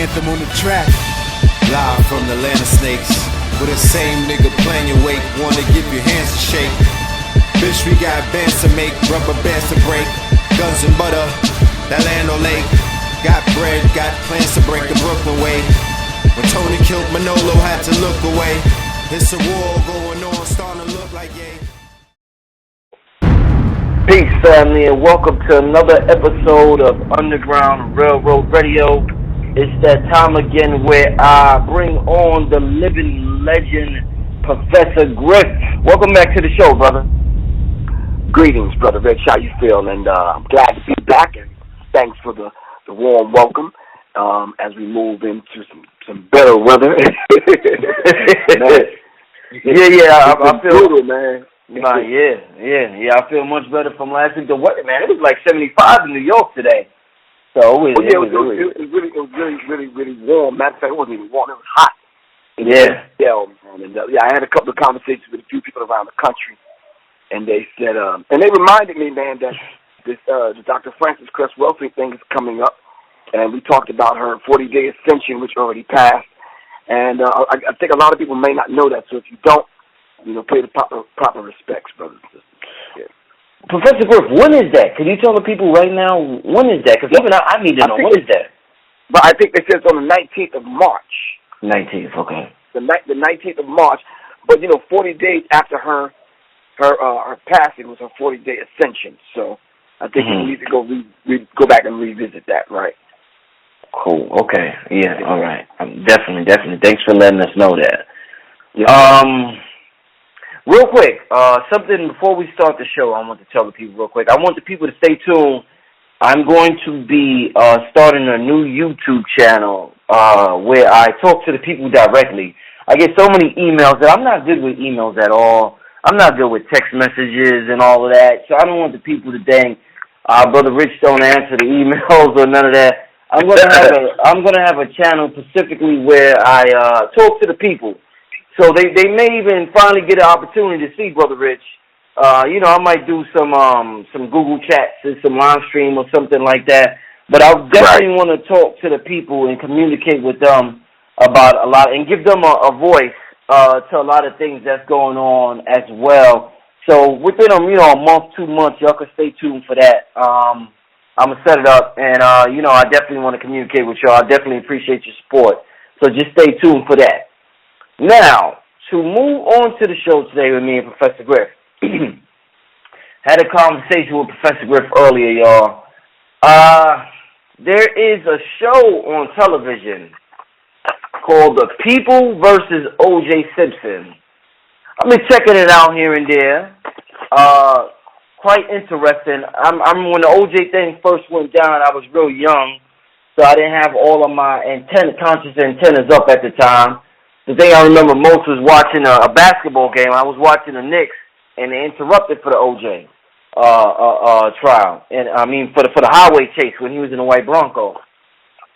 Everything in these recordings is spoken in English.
anthem on the track. Live from the land of snakes, with the same nigga playing your wake, wanna give your hands a shake. Bitch, we got bands to make, rubber bands to break, guns and butter, that land on lake. Got bread, got plans to break the Brooklyn way. When Tony killed Manolo, had to look away. It's a war going on, starting to look like yay. Peace, family, and welcome to another episode of Underground Railroad Radio. It's that time again where I bring on the living legend, Professor Griff. Welcome back to the show, brother. Greetings, Brother Rich. How you feel? And I'm glad to be back, and thanks for the warm welcome as we move into some better weather. I feel brutal, man. I feel much better from last week. The weather, man, it was like 75 in New York today. So it was really warm. Matter of fact, it wasn't even warm. It was hot. I had a couple of conversations with a few people around the country, and they said, and they reminded me, man, that this the Dr. Frances Cress Welsing thing is coming up, and we talked about her 40-day ascension, which already passed, and I think a lot of people may not know that. So if you don't, pay the proper respects, brothers and sisters. Yeah. Professor Griff, when is that? Can you tell the people right now, when is that? Because even I need to know, when is that? But I think it says on the 19th of March. 19th, okay. The 19th of March, but 40 days after her passing was her 40-day ascension. So I think we need to go back and revisit that, right? Cool. Okay. Yeah. All right. Definitely. Thanks for letting us know that. Yeah. Real quick, something before we start the show, I want to tell the people real quick. I want the people to stay tuned. I'm going to be starting a new YouTube channel where I talk to the people directly. I get so many emails that I'm not good with emails at all. I'm not good with text messages and all of that. So I don't want the people to think, Brother Rich don't answer the emails or none of that. I'm gonna have a channel specifically where I talk to the people. So they may even finally get an opportunity to see Brother Rich. I might do some Google chats and some live stream or something like that. But I definitely want to talk to the people and communicate with them about a lot and give them a voice to a lot of things that's going on as well. So within a month, 2 months, y'all can stay tuned for that. I'm gonna set it up, and I definitely want to communicate with y'all. I definitely appreciate your support. So just stay tuned for that. Now, to move on to the show today with me and Professor Griff. Had a conversation with Professor Griff earlier, y'all. There is a show on television called The People versus OJ Simpson. I've been checking it out here and there. Quite interesting. I'm when the OJ thing first went down, I was real young, so I didn't have all of my conscious antennas up at the time. The thing I remember most was watching a basketball game. I was watching the Knicks, and they interrupted for the OJ trial, and for the highway chase when he was in the white Bronco.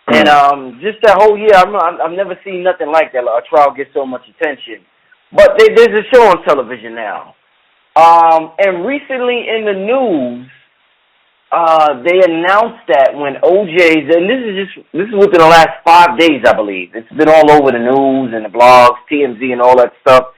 And just that whole year, I've never seen nothing like that. Like, a trial gets so much attention. But there's a show on television now, and recently in the news, they announced that when OJ's, and this is within the last 5 days, I believe. It's been all over the news and the blogs, TMZ and all that stuff.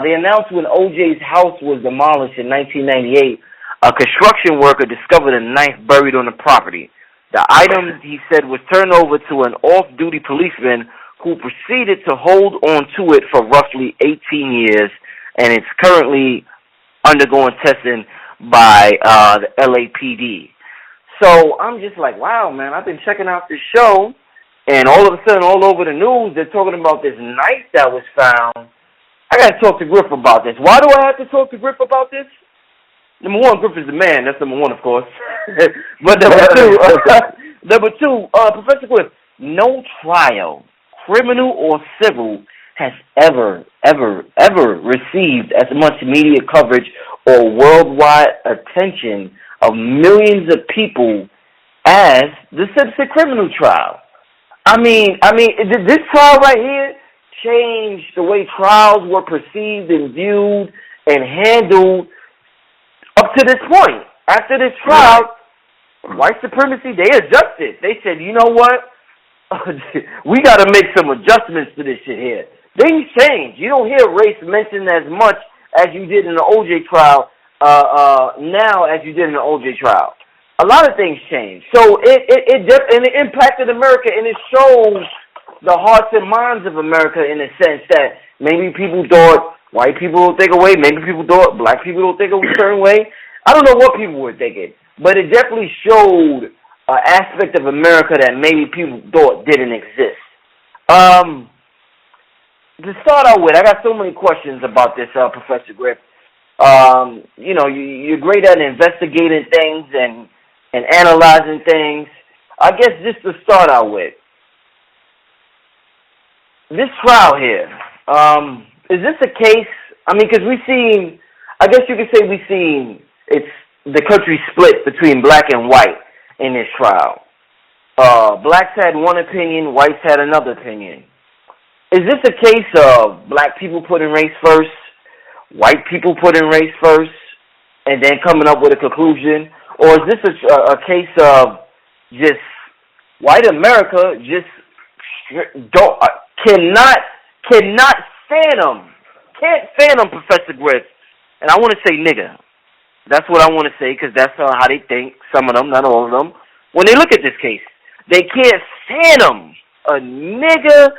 They announced when OJ's house was demolished in 1998, a construction worker discovered a knife buried on the property. The item, he said, was turned over to an off-duty policeman who proceeded to hold on to it for roughly 18 years, and it's currently undergoing testing by the LAPD. So I'm just like, wow, man, I've been checking out this show, and all of a sudden, all over the news, they're talking about this knife that was found. I got to talk to Griff about this. Why do I have to talk to Griff about this? Number one, Griff is the man. That's number one, of course. But number two, Professor Griff, no trial, criminal or civil, has ever received as much media coverage or worldwide attention of millions of people as the Simpson criminal trial. I mean, this trial right here changed the way trials were perceived and viewed and handled up to this point. After this trial, white supremacy, they adjusted. They said, you know what? we got to make some adjustments to this shit here. Things change. You don't hear race mentioned as much as you did in the OJ trial now as you did in the OJ trial. A lot of things changed. So it impacted America, and it shows the hearts and minds of America in a sense that maybe people thought white people will think a way, maybe people thought black people will think a certain way. I don't know what people were thinking, but it definitely showed an aspect of America that maybe people thought didn't exist. To start out with, I got so many questions about this, Professor Griff. You're great at investigating things and analyzing things. I guess just to start out with, this trial here, is this a case? I mean, because I guess you could say we've seen it's the country split between black and white in this trial. Blacks had one opinion, whites had another opinion. Is this a case of black people putting race first, white people putting race first, and then coming up with a conclusion? Or is this a case of just white America just cannot fathom, can't fathom Professor Griff? And I want to say nigga. That's what I want to say, because that's how they think, some of them, not all of them. When they look at this case, they can't fathom a nigga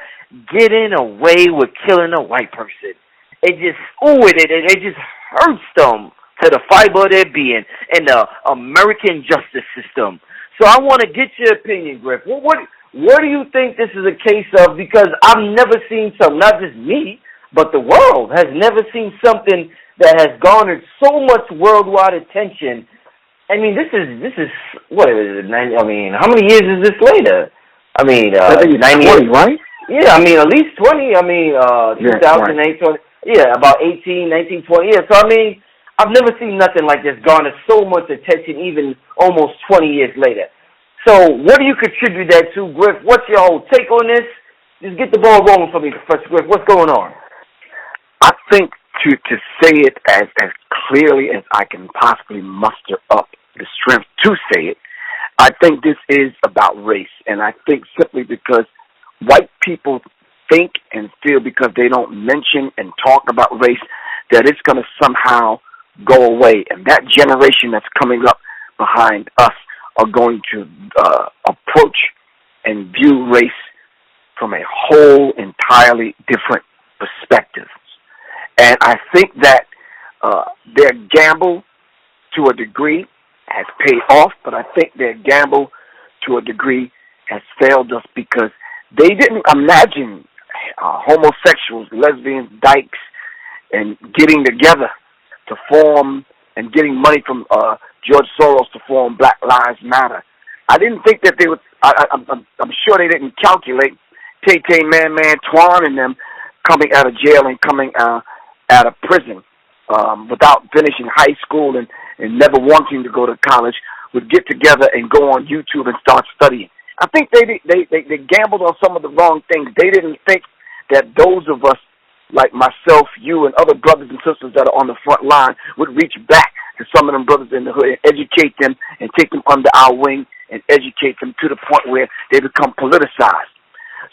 getting away with killing a white person. It just, it just hurts them to the fiber of their being in the American justice system. So I want to get your opinion, Griff. What do you think this is a case of? Because I've never seen something, not just me, but the world has never seen something that has garnered so much worldwide attention. I mean, this is what is it? I mean, how many years is this later? I mean, 90 years, right? Yeah, I mean, at least 20. I mean, 2008, right. 20. Yeah, about 18, 19, 20 years. So, I mean, I've never seen nothing like this garner so much attention even almost 20 years later. So, what do you contribute that to, Griff? What's your whole take on this? Just get the ball rolling for me, Professor Griff. What's going on? I think to say it as clearly as I can possibly muster up the strength to say it, I think this is about race. And I think simply because white people think and feel, because they don't mention and talk about race, that it's going to somehow go away. And that generation that's coming up behind us are going to approach and view race from a whole entirely different perspective. And I think that their gamble to a degree has paid off, but I think their gamble to a degree has failed us, because they didn't imagine homosexuals, lesbians, dykes, and getting together to form and getting money from George Soros to form Black Lives Matter. I didn't think that they would. I'm sure they didn't calculate Tay-Tay, Man, Twan, and them coming out of jail and coming out of prison without finishing high school and never wanting to go to college would get together and go on YouTube and start studying. I think they gambled on some of the wrong things. They didn't think that those of us, like myself, you, and other brothers and sisters that are on the front line, would reach back to some of them brothers in the hood and educate them and take them under our wing and educate them to the point where they become politicized.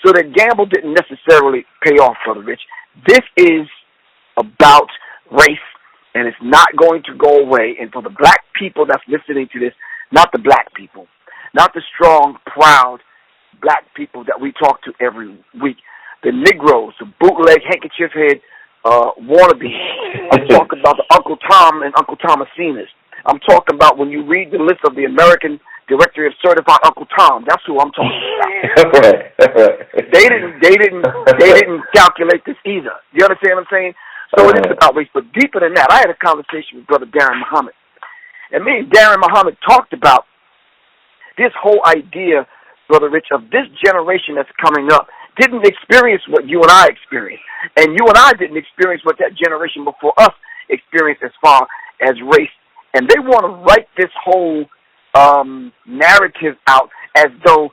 So the gamble didn't necessarily pay off, Brother Rich. This is about race, and it's not going to go away. And for the black people that's listening to this, not the black people, not the strong, proud black people that we talk to every week, the Negroes, the bootleg handkerchief head wannabes. I'm talking about the Uncle Tom and Uncle Thomasinus. I'm talking about when you read the list of the American Directory of Certified Uncle Tom. That's who I'm talking about. They didn't calculate this either. You understand what I'm saying? So it is about race, but deeper than that, I had a conversation with Brother Darren Muhammad, and me and Darren Muhammad talked about this whole idea, Brother Rich, of this generation that's coming up didn't experience what you and I experienced, and you and I didn't experience what that generation before us experienced as far as race, and they want to write this whole narrative out as though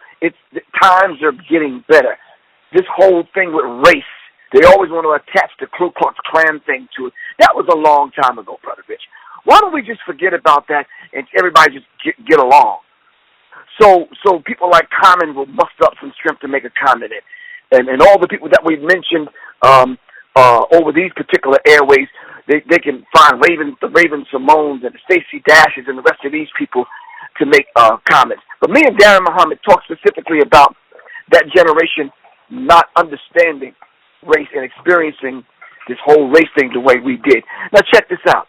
times are getting better. This whole thing with race, they always want to attach the Ku Klux Klan thing to it. That was a long time ago, Brother Rich. Why don't we just forget about that and everybody just get along? So people like Common will muster up some strength to make a comment, and all the people that we've mentioned over these particular airways, they can find the Raven Simones and the Stacey Dashes and the rest of these people to make comments. But me and Darren Muhammad talk specifically about that generation not understanding race and experiencing this whole race thing the way we did. Now check this out.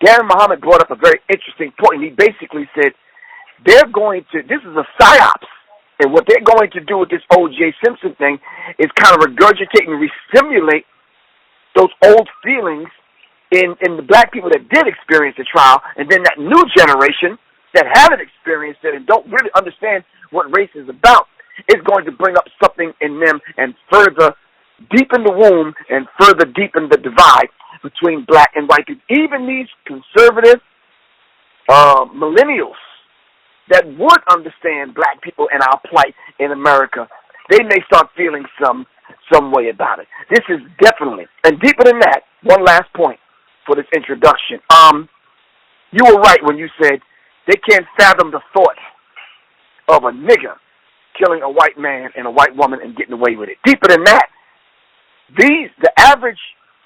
Darren Muhammad brought up a very interesting point. He basically said this is a psyops, and what they're going to do with this OJ Simpson thing is kind of regurgitate and re-simulate those old feelings in the black people that did experience the trial, and then that new generation that haven't experienced it and don't really understand what race is about is going to bring up something in them and further deepen the wound and further deepen the divide between black and white people. Even these conservative millennials that would understand black people and our plight in America, they may start feeling some way about it. This is definitely, and deeper than that, one last point for this introduction. You were right when you said they can't fathom the thought of a nigger killing a white man and a white woman and getting away with it. Deeper than that, the average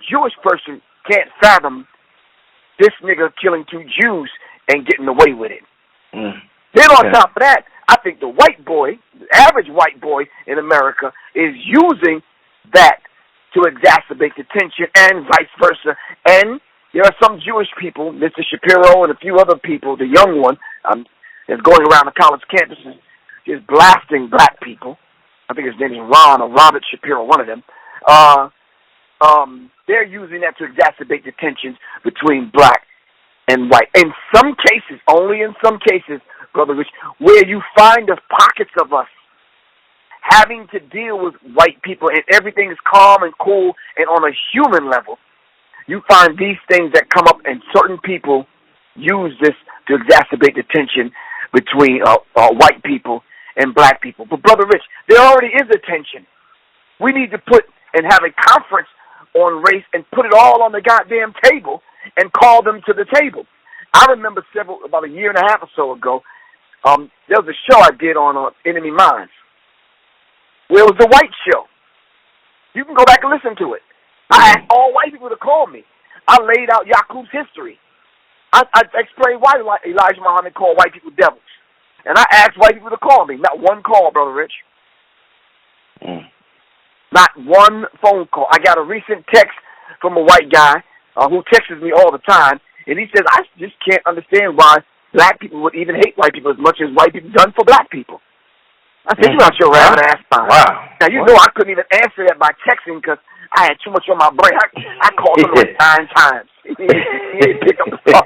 Jewish person can't fathom this nigger killing 2 Jews and getting away with it. Then on top of that, I think the white boy, the average white boy in America, is using that to exacerbate the tension and vice versa. And there are some Jewish people, Mr. Shapiro and a few other people, the young one, is going around the college campuses just blasting black people. I think his name is Ron or Robert Shapiro, one of them. They're using that to exacerbate the tensions between black and white. In some cases, only in some cases, Brother Rich, where you find the pockets of us having to deal with white people and everything is calm and cool and on a human level, you find these things that come up and certain people use this to exacerbate the tension between white people and black people. But Brother Rich, there already is a tension. We need to put and have a conference on race and put it all on the goddamn table and call them to the table. I remember about a year and a half or so ago, there was a show I did on Enemy Minds where it was a white show. You can go back and listen to it. I asked all white people to call me. I laid out Yaqub's history. I explained why Elijah Muhammad called white people devils. And I asked white people to call me. Not one call, Brother Rich. Not one phone call. I got a recent text from a white guy who texts me all the time, and he says, I just can't understand why black people would even hate white people as much as white people done for black people. I said, you out your rabbit ass mind. Wow. Now, you know I couldn't even answer that by texting because I had too much on my brain. I called him like 9 times. He didn't pick up the phone.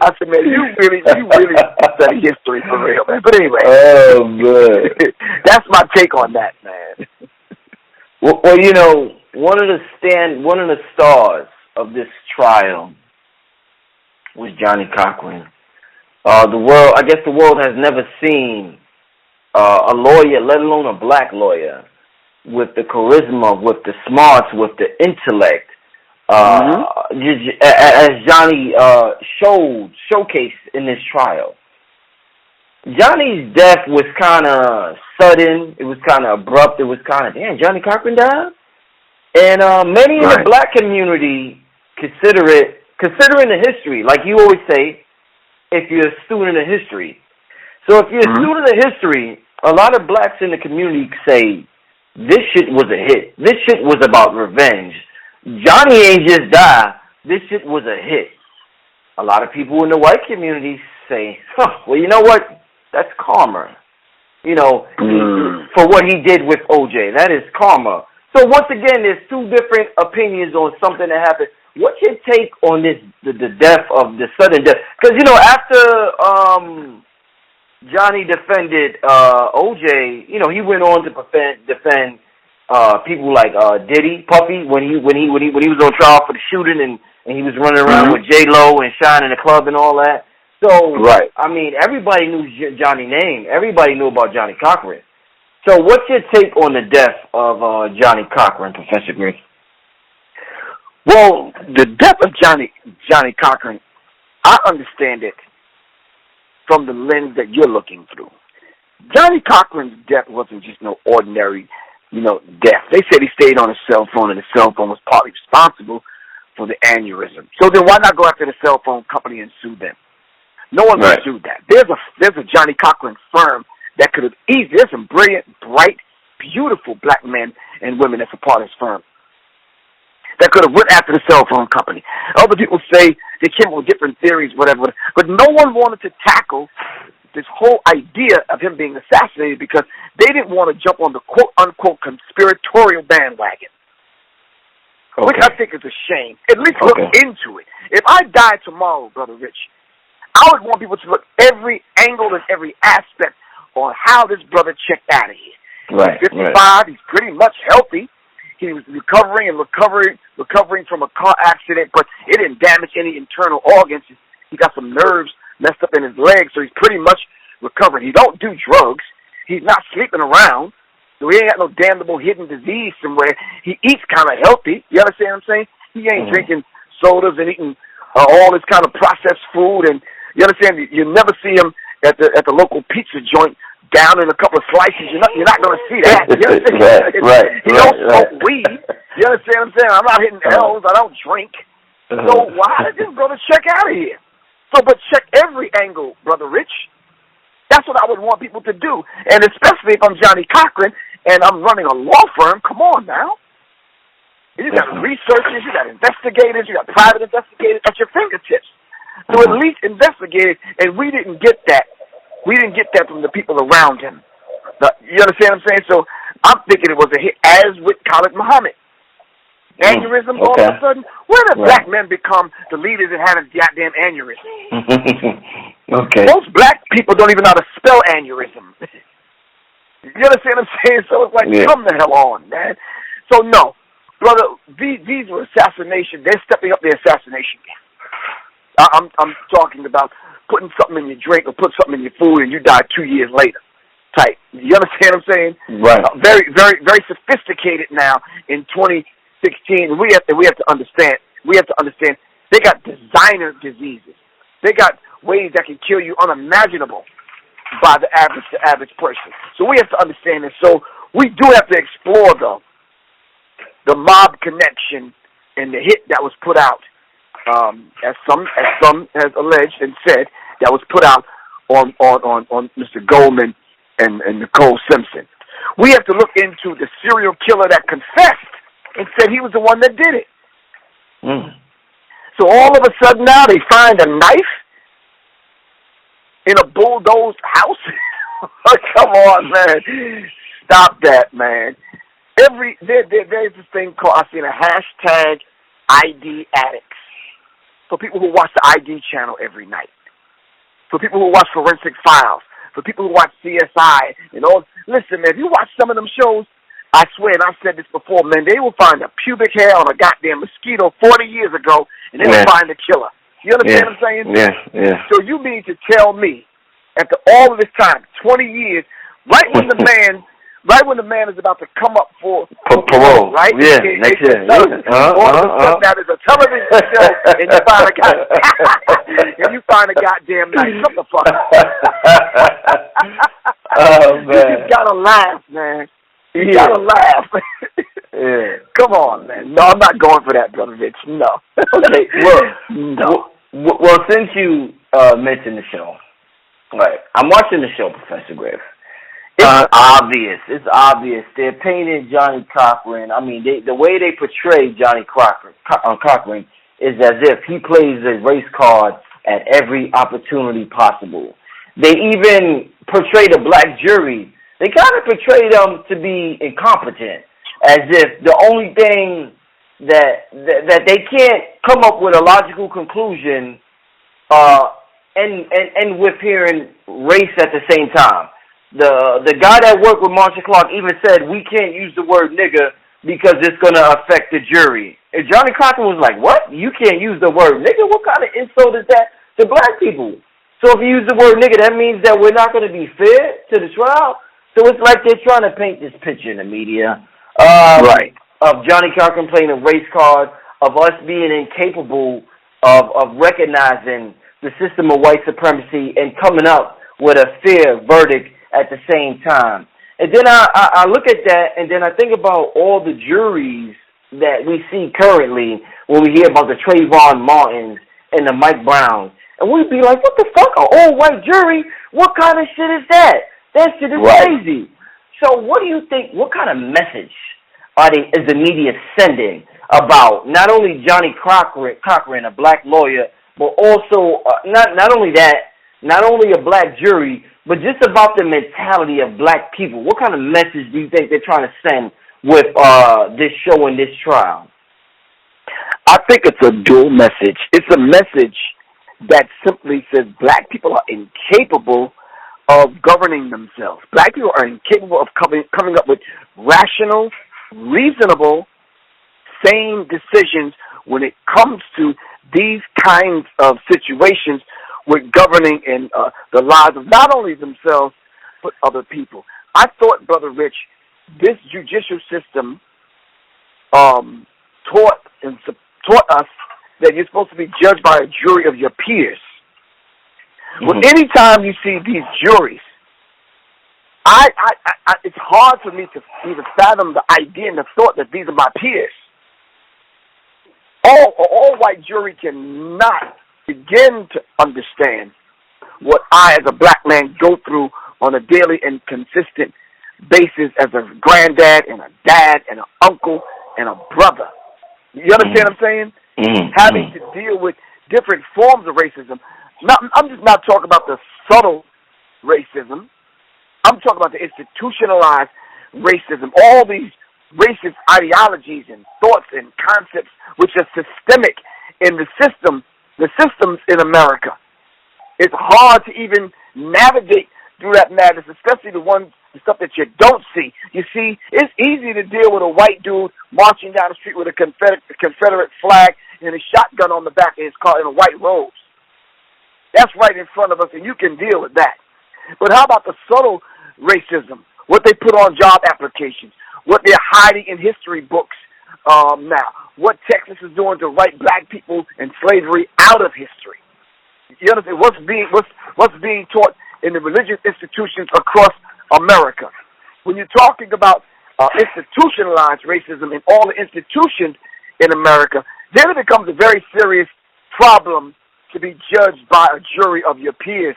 I said, man, you really study history for real, man. But anyway. Oh, man. That's my take on that, man. Well, you know, one of the stars of this trial was Johnny Cochran. I guess the world has never seen a lawyer, let alone a black lawyer, with the charisma, with the smarts, with the intellect, as Johnny showcased in this trial. Johnny's death was kind of sudden. It was kind of abrupt. It was kind of, damn, Johnny Cochran died? And many in the black community considering the history, like you always say, if you're a student of history. So if you're a student of history, a lot of blacks in the community say, this shit was a hit. This shit was about revenge. Johnny ain't just died. This shit was a hit. A lot of people in the white community say, well, you know what? That's karma. You know, for what he did with OJ. That is karma. So once again, there's 2 different opinions on something that happened. What's your take on this, the death of the sudden death? Because, you know, after Johnny defended OJ, you know, he went on to defend people like Diddy, Puffy, when he was on trial for the shooting and he was running around with J-Lo and Shine in the club and all that. So, I mean, everybody knew Johnny's name. Everybody knew about Johnny Cochran. So what's your take on the death of Johnny Cochran, Professor Griff? Well, the death of Johnny Cochran, I understand it from the lens that you're looking through. Johnny Cochran's death wasn't just no ordinary, death. They said he stayed on his cell phone, and his cell phone was partly responsible for the aneurysm. So then why not go after the cell phone company and sue them? No one would sue that. There's a Johnny Cochran firm that could have easily, there's some brilliant, bright, beautiful black men and women that's a part of his firm that could have went after the cell phone company. Other people say they came up with different theories, whatever, but no one wanted to tackle this whole idea of him being assassinated because they didn't want to jump on the quote-unquote conspiratorial bandwagon, which I think is a shame. At least look into it. If I die tomorrow, Brother Rich, I would want people to look every angle and every aspect on how this brother checked out of here. He's 55. He's pretty much healthy. He was recovering from a car accident, but it didn't damage any internal organs. He got some nerves messed up in his legs, so he's pretty much recovered. He don't do drugs. He's not sleeping around. So he ain't got no damnable hidden disease somewhere. He eats kind of healthy. You understand what I'm saying? He ain't drinking sodas and eating all this kind of processed food. And you understand? You never see him at the local pizza joint down in a couple of slices. You're not going to see that. You understand? He don't smoke weed. You understand what I'm saying? I'm not hitting L's. I don't drink. So why did this brother check out of here? So, but check every angle, Brother Rich. That's what I would want people to do. And especially if I'm Johnny Cochran and I'm running a law firm, come on now. You got researchers, you got investigators, you got private investigators at your fingertips. So at least investigate it, and we didn't get that. We didn't get that from the people around him. You understand what I'm saying? So I'm thinking it was a hit, as with Khalid Muhammad. Aneurysm all of a sudden? Where did black men become the leaders that have a goddamn aneurysm? Most black people don't even know how to spell aneurysm. You understand what I'm saying? So it's like, come the hell on, man. So no, brother, these were assassination. They're stepping up the assassination game. I'm talking about putting something in your drink or put something in your food and you die 2 years later. Type. You understand what I'm saying? Right. Very, very, very sophisticated now in 2016. We have to understand. They got designer diseases. They got ways that can kill you unimaginable by the average person. So we have to understand this. So we do have to explore the mob connection and the hit that was put out, as some has alleged and said, that was put out on Mr. Goldman and Nicole Simpson. We have to look into the serial killer that confessed and said he was the one that did it. So all of a sudden now they find a knife in a bulldozed house? Come on, man. Stop that, man. There's this thing called, I've seen a hashtag ID addicts. For people who watch the ID channel every night. For people who watch Forensic Files. For people who watch CSI and all. Listen, man, if you watch some of them shows, I swear, and I've said this before, man, they will find a pubic hair on a goddamn mosquito 40 years ago, and they will find the killer. You understand what I'm saying? Yeah. So you mean to tell me, after all of this time, 20 years, right when the man is about to come up for parole, right? Yeah, next year. All of a sudden, now there's a television show, and you find a goddamn knife. Shut the fuck up. Oh, man. You just gotta laugh, man. You gotta laugh. Come on, man. No, I'm not going for that, Brother Rich. No. Okay, well, since you mentioned the show, right? I'm watching the show, Professor Griff. It's obvious. They're painting Johnny Cochran. I mean, the way they portray Johnny Cochran is as if he plays a race card at every opportunity possible. They even portray the black jury. They kind of portray them to be incompetent, as if the only thing that they can't come up with a logical conclusion, and with hearing race at the same time. The guy that worked with Marcia Clark even said, we can't use the word nigger because it's going to affect the jury. And Johnny Cochran was like, what? You can't use the word nigger? What kind of insult is that to black people? So if you use the word nigger, that means that we're not going to be fair to the trial? So it's like they're trying to paint this picture in the media of Johnny Cochran playing a race card, of us being incapable of recognizing the system of white supremacy and coming up with a fair verdict at the same time. And then I look at that, and then I think about all the juries that we see currently when we hear about the Trayvon Martins and the Mike Browns. And we'd be like, what the fuck? An all-white jury? What kind of shit is that? That shit is crazy. So what do you think, what kind of message is the media sending about not only Johnny Cochran, a black lawyer, but also not only that, not only a black jury, but just about the mentality of black people? What kind of message do you think they're trying to send with this show and this trial? I think it's a dual message. It's a message that simply says black people are incapable of governing themselves. Black people are incapable of coming up with rational, reasonable, sane decisions when it comes to these kinds of situations with governing in the lives of not only themselves, but other people. I thought, Brother Rich, this judicial system taught us that you're supposed to be judged by a jury of your peers. Mm-hmm. Well, anytime you see these juries, it's hard for me to even fathom the idea and the thought that these are my peers. All white jury cannot begin to understand what I, as a black man, go through on a daily and consistent basis as a granddad and a dad and an uncle and a brother. You understand what I'm saying? Mm-hmm. Having to deal with different forms of racism. I'm just not talking about the subtle racism. I'm talking about the institutionalized racism. All these racist ideologies and thoughts and concepts which are systemic in the systems in America. It's hard to even navigate through that madness, especially the stuff that you don't see. You see, it's easy to deal with a white dude marching down the street with a Confederate flag and a shotgun on the back of his car in a white rose. That's right in front of us, and you can deal with that. But how about the subtle racism, what they put on job applications, what they're hiding in history books now, what Texas is doing to write black people and slavery out of history? You understand what's being taught in the religious institutions across America? When you're talking about institutionalized racism in all the institutions in America, then it becomes a very serious problem to be judged by a jury of your peers,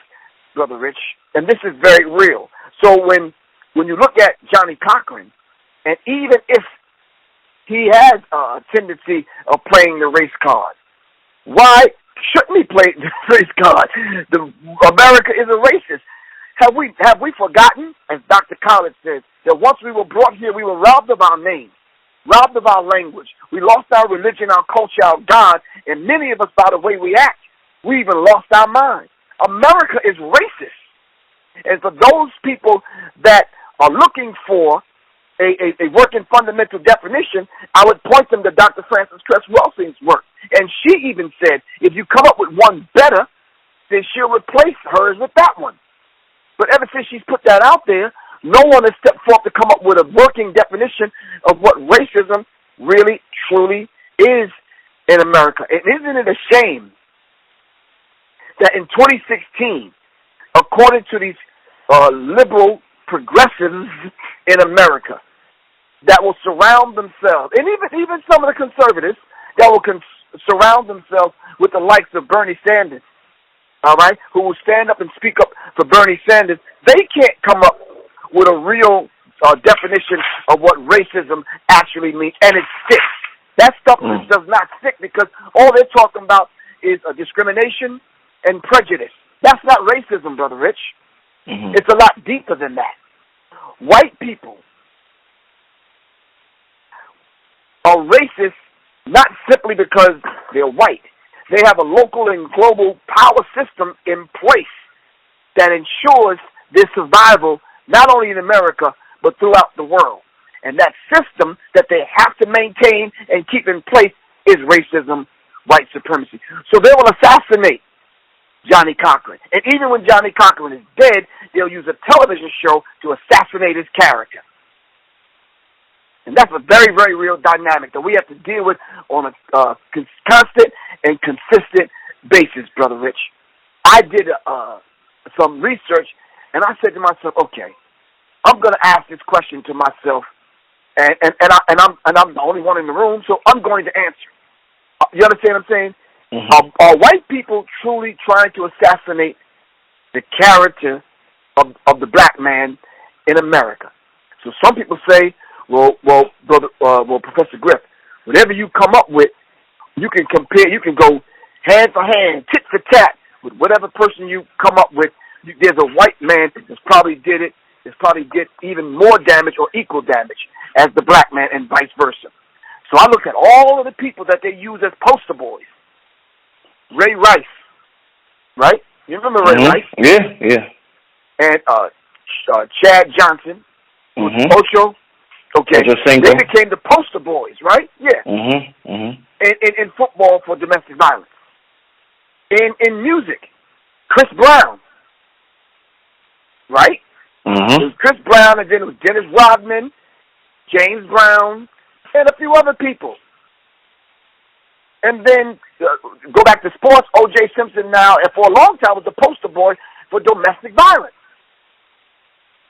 Brother Rich. And this is very real. So when you look at Johnny Cochran, and even if he has a tendency of playing the race card, why shouldn't he play the race card? America is a racist. Have we forgotten, as Dr. Collins says, that once we were brought here, we were robbed of our name, robbed of our language. We lost our religion, our culture, our God, and many of us, by the way we act, we even lost our mind. America is racist. And for those people that are looking for a working fundamental definition, I would point them to Dr. Frances Cress Welsing's work. And she even said, if you come up with one better, then she'll replace hers with that one. But ever since she's put that out there, no one has stepped forth to come up with a working definition of what racism really, truly is in America. And isn't it a shame that in 2016, according to these liberal progressives in America, that will surround themselves, and even some of the conservatives that will surround themselves with the likes of Bernie Sanders, all right, who will stand up and speak up for Bernie Sanders, they can't come up with a real definition of what racism actually means, and it sticks. That stuff does not stick because all they're talking about is discrimination and prejudice. That's not racism, Brother Rich. Mm-hmm. It's a lot deeper than that. White people are racist not simply because they're white. They have a local and global power system in place that ensures their survival not only in America but throughout the world. And that system that they have to maintain and keep in place is racism, white supremacy. So they will assassinate Johnny Cochran. And even when Johnny Cochran is dead, they'll use a television show to assassinate his character. And that's a very, very real dynamic that we have to deal with on a constant and consistent basis, Brother Rich. I did some research, and I said to myself, okay, I'm going to ask this question to myself, and I'm the only one in the room, so I'm going to answer. You understand what I'm saying? Mm-hmm. Are white people truly trying to assassinate the character of the black man in America? So some people say, well, Professor Griff, whatever you come up with, you can compare, you can go hand for hand, tit for tat, with whatever person you come up with. There's a white man that's probably did even more damage or equal damage as the black man, and vice versa. So I look at all of the people that they use as poster boys. Ray Rice, right? You remember Ray Rice? Yeah. And Chad Johnson, Ocho. Okay, they became the poster boys, right? Yeah. In football for domestic violence. In music, Chris Brown, right? It was Chris Brown, and then it was Dennis Rodman, James Brown, and a few other people. And then go back to sports, OJ Simpson now, and for a long time was the poster boy for domestic violence,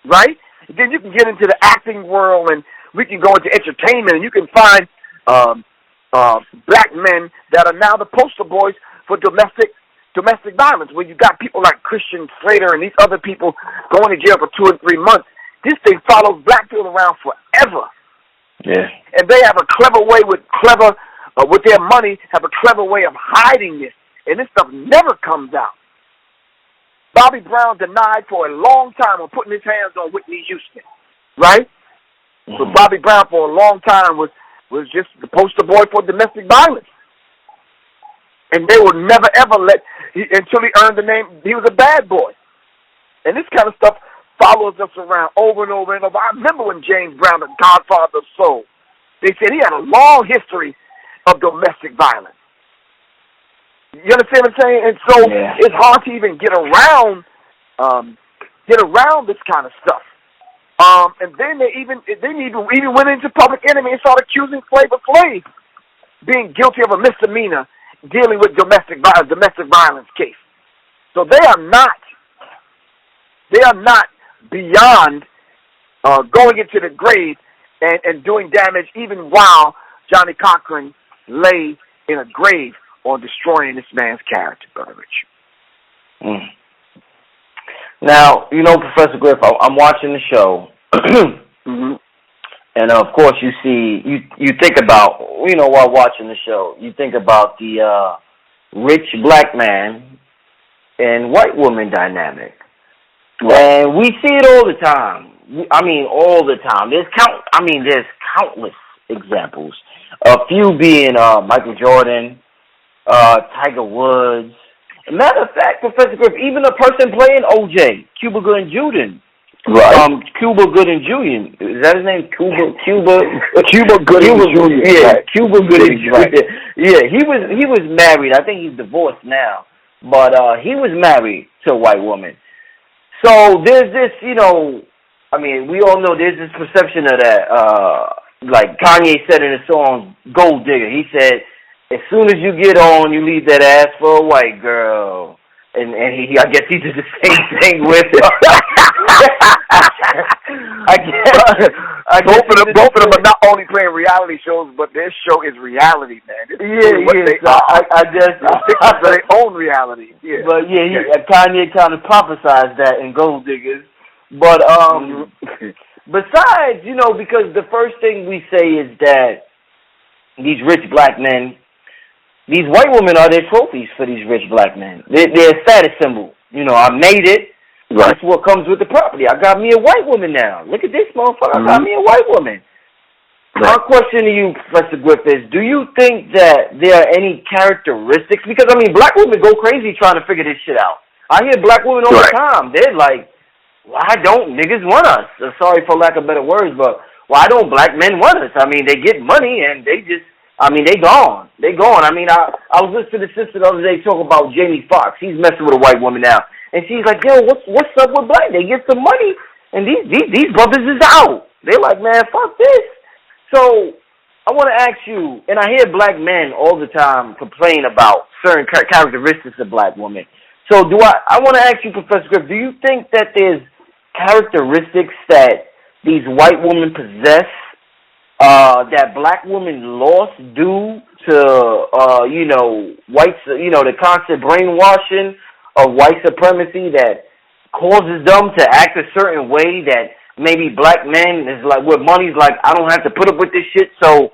right? And then you can get into the acting world, and we can go into entertainment, and you can find black men that are now the poster boys for domestic violence, where you got people like Christian Slater and these other people going to jail for 2 and 3 months. This thing follows black people around forever. Yeah. And they have a clever way with their money, have a clever way of hiding this. And this stuff never comes out. Bobby Brown denied for a long time on putting his hands on Whitney Houston, right? So Bobby Brown for a long time was just the poster boy for domestic violence. And they would never, ever until he earned the name, he was a bad boy. And this kind of stuff follows us around over and over and over. I remember when James Brown, the godfather of soul, they said he had a long history of domestic violence. You understand what I'm saying? And so it's hard to even get around this kind of stuff. And then they even went into Public Enemy and started accusing Flavor Flav being guilty of a misdemeanor dealing with domestic violence case. So they are not beyond going into the grave and doing damage even while Johnny Cochran lay in a grave on destroying this man's character, Brother Rich. Now, Professor Griff, I'm watching the show, and of course you think about, while watching the show, you think about the rich black man and white woman dynamic. Right. And we see it all the time. All the time. There's countless examples. A few being Michael Jordan, Tiger Woods. Matter of fact, Professor Griff, even a person playing OJ, Cuba Gooding Jr. Right. Cuba Gooding Jr. Is that his name? Cuba Gooding Jr. Yeah, right. Cuba Gooding Jr. Right. Yeah, he was married. I think he's divorced now, but he was married to a white woman. So there's this, we all know there's this perception of that. Like Kanye said in his song "Gold Digger," he said, as soon as you get on, you leave that ass for a white girl. And I guess he did the same thing with both of them are not only playing reality shows, but their show is reality, man. I guess their own reality. Yeah. But Kanye kind of prophesized that in Gold Diggers. But besides, because the first thing we say is that these rich black men, these white women are their trophies for these rich black men. They're a status symbol. I made it. Right. That's what comes with the property. I got me a white woman now. Look at this motherfucker. I got me a white woman. Right. My question to you, Professor Griff, is do you think that there are any characteristics? Because, black women go crazy trying to figure this shit out. I hear black women all the time. They're like, why don't niggas want us? Sorry for lack of better words, but why don't black men want us? They get money and they just, they gone. They gone. I was listening to the sister the other day talk about Jamie Foxx. He's messing with a white woman now. And she's like, yo, what's up with black? They get some money, and these brothers is out. They're like, man, fuck this. So I want to ask you, and I hear black men all the time complain about certain characteristics of black women. So I want to ask you, Professor Griff, do you think that there's characteristics that these white women possess that black women lost due to, whites, the constant brainwashing of white supremacy that causes them to act a certain way that maybe black men is like, with money's like, I don't have to put up with this shit, so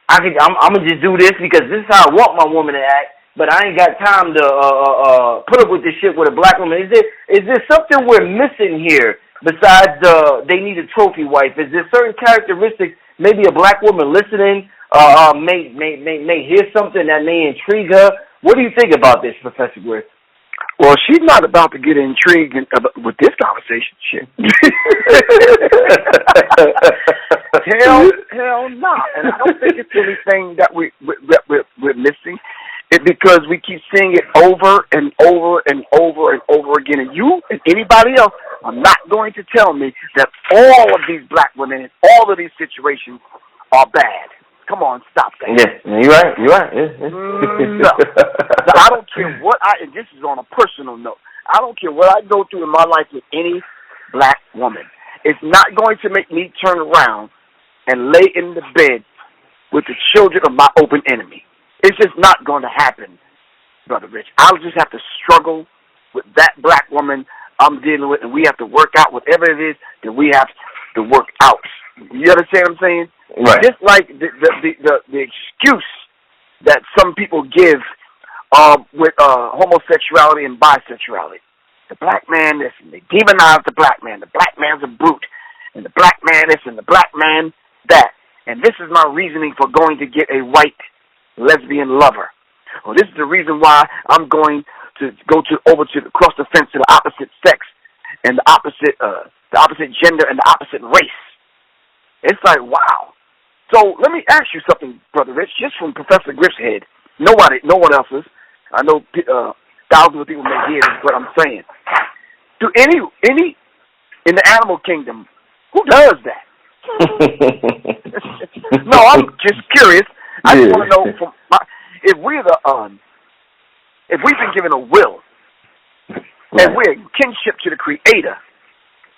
I'm going to just do this because this is how I want my woman to act. But I ain't got time to put up with this shit with a black woman. Is there something we're missing here besides they need a trophy wife? Is there certain characteristics maybe a black woman listening may hear something that may intrigue her? What do you think about this, Professor Griff? Well, she's not about to get intrigued with this conversation. Shit. Hell no. And I don't think it's anything that we're missing. It's because we keep seeing it over and over and over and over again. And you and anybody else are not going to tell me that all of these black women in all of these situations are bad. Come on, stop that. Yeah, you're right. Yeah. No. I don't care what and this is on a personal note, I don't care what I go through in my life with any black woman. It's not going to make me turn around and lay in the bed with the children of my open enemy. It's just not going to happen, Brother Rich. I'll just have to struggle with that black woman I'm dealing with, and we have to work out whatever it is that we have to work out. You understand what I'm saying? Right. Just like the excuse that some people give with homosexuality and bisexuality. The black man this, and they demonize the black man. The black man's a brute, and the black man this, and the black man that. And this is my reasoning for going to get a white lesbian lover. Well, this is the reason why I'm going to go across the fence to the opposite sex and the opposite gender and the opposite race. It's like, wow. So let me ask you something, Brother Rich, just from Professor Griff's head. No one else's. I know thousands of people may hear this, but I'm saying, do any in the animal kingdom, who does that? No, I'm just curious. I just want to know if we've been given a will, and we're kinship to the Creator.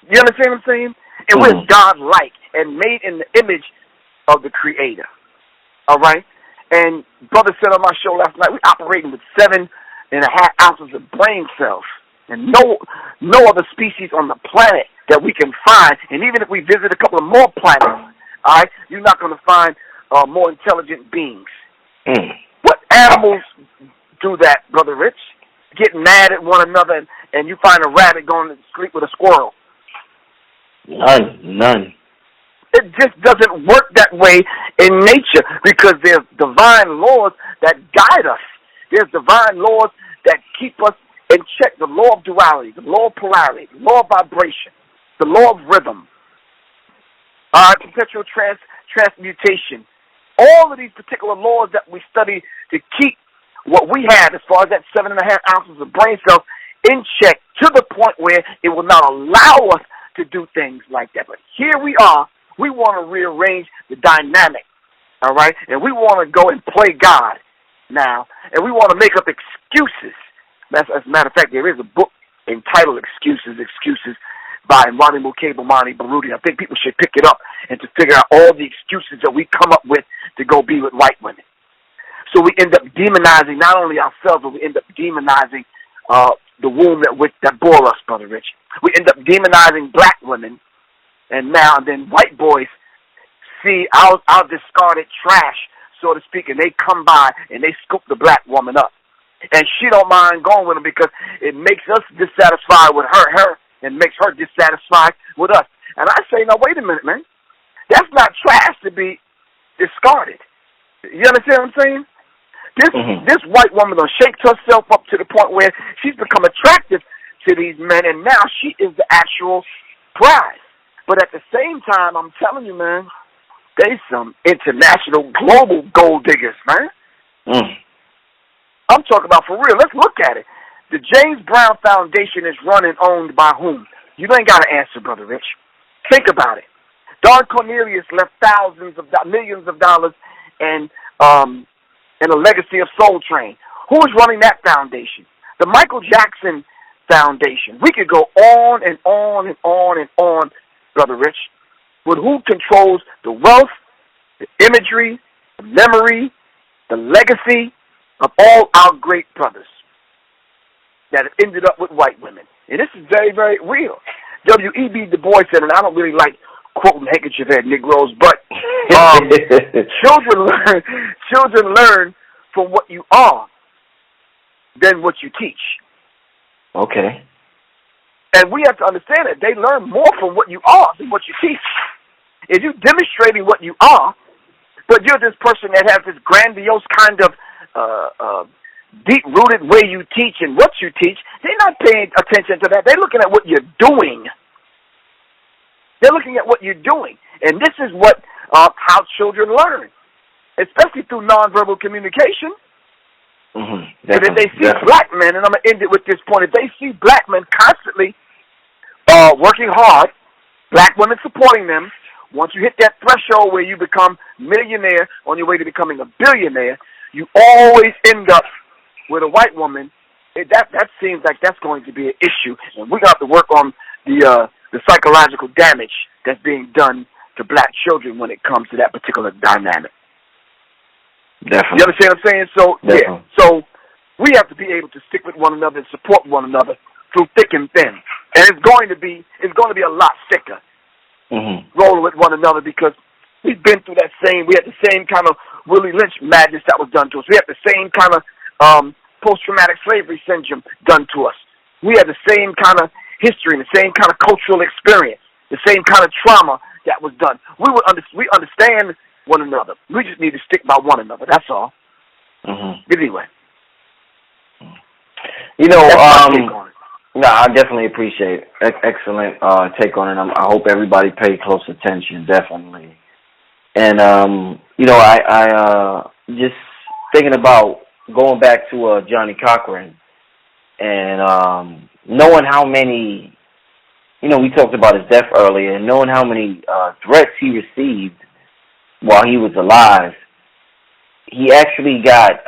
You understand what I'm saying? And we're God-like and made in the image of the Creator. All right? And Brother said on my show last night, we're operating with 7.5 ounces of brain cells. And no other species on the planet that we can find. And even if we visit a couple of more planets, all right, you're not going to find more intelligent beings. What animals do that, Brother Rich? Get mad at one another and you find a rabbit going to sleep with a squirrel. None. It just doesn't work that way in nature because there's divine laws that guide us. There's divine laws that keep us in check. The law of duality, the law of polarity, the law of vibration, the law of rhythm, perpetual transmutation. All of these particular laws that we study to keep what we have as far as that 7.5 ounces of brain cells in check to the point where it will not allow us to do things like that. But here we are. We want to rearrange the dynamic, all right? And we want to go and play God now, and we want to make up excuses. As a matter of fact, there is a book entitled Excuses by Ronnie Mukabamani Baruti. I think people should pick it up and to figure out all the excuses that we come up with to go be with white women. So we end up demonizing not only ourselves, but we end up demonizing the womb that bore us, Brother Rich. We end up demonizing black women, and then white boys see our discarded trash, so to speak, and they come by and they scoop the black woman up. And she don't mind going with them because it makes us dissatisfied with her and makes her dissatisfied with us. And I say, now, wait a minute, man. That's not trash to be discarded. You understand what I'm saying? This white woman done shaped herself up to the point where she's become attractive to these men, and now she is the actual prize. But at the same time, I'm telling you, man, they some international, global gold diggers, man. I'm talking about for real. Let's look at it. The James Brown Foundation is run and owned by whom? You ain't got to answer, Brother Rich. Think about it. Don Cornelius left millions of dollars and a legacy of Soul Train. Who is running that foundation? The Michael Jackson Foundation. We could go on and on and on and on, Brother Rich, with who controls the wealth, the imagery, the memory, the legacy of all our great brothers that have ended up with white women. And this is very, very real. W.E.B. Du Bois said, and I don't really like quoting handkerchief-head Negroes, but children learn from what you are than what you teach. Okay. And we have to understand that they learn more from what you are than what you teach. If you're demonstrating what you are, but you're this person that has this grandiose kind of deep-rooted way you teach and what you teach, they're not paying attention to that. They're looking at what you're doing. They're looking at what you're doing. And this is what how children learn, especially through nonverbal communication. Mm-hmm. And if they see black men, and I'm going to end it with this point, if they see black men constantly working hard, black women supporting them, once you hit that threshold where you become millionaire on your way to becoming a billionaire, you always end up with a white woman. That seems like that's going to be an issue, and we got to work on the psychological damage that's being done to black children when it comes to that particular dynamic. Definitely. You understand what I'm saying? So Definitely. yeah, so we have to be able to stick with one another and support one another through thick and thin, and it's going to be a lot thicker. Mm-hmm. Rolling with one another because we've been through that we had the same kind of Willie Lynch madness that was done to us. We had the same kind of post-traumatic slavery syndrome done to us. We had the same kind of history and the same kind of cultural experience, the same kind of trauma that was done. We understand one another. We just need to stick by one another. That's all. Mm-hmm. Anyway. You know, No, I definitely appreciate it. Excellent take on it. I hope everybody paid close attention, definitely. And, you know, I just thinking about going back to Johnny Cochran and knowing how many, you know, we talked about his death earlier, and knowing how many threats he received while he was alive, he actually got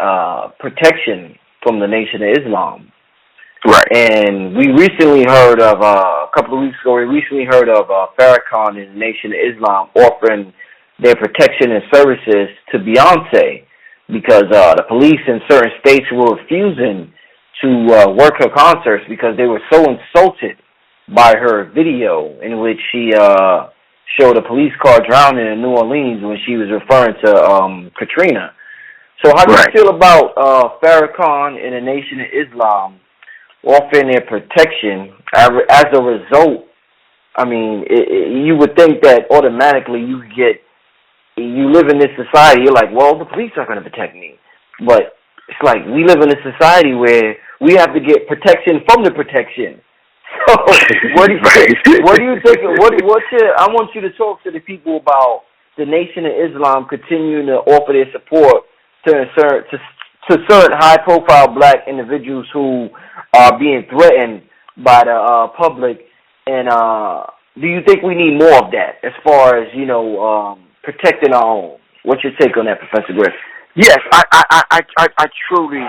protection from the Nation of Islam. Right. And we recently heard of, a couple of weeks ago, Farrakhan and the Nation of Islam offering their protection and services to Beyonce because the police in certain states were refusing to work her concerts because they were so insulted by her video in which she showed a police car drowning in New Orleans when she was referring to Katrina. So how do you feel about Farrakhan and the Nation of Islam offering their protection? As a result, I mean, you would think that automatically you live in this society, you're like, well, the police are going to protect me. But it's like we live in a society where we have to get protection from the protection. So what do you think? I want you to talk to the people about the Nation of Islam continuing to offer their support to certain high-profile black individuals who are being threatened by the public, and do you think we need more of that as far as, you know, protecting our own? What's your take on that, Professor Griff? Yes, I truly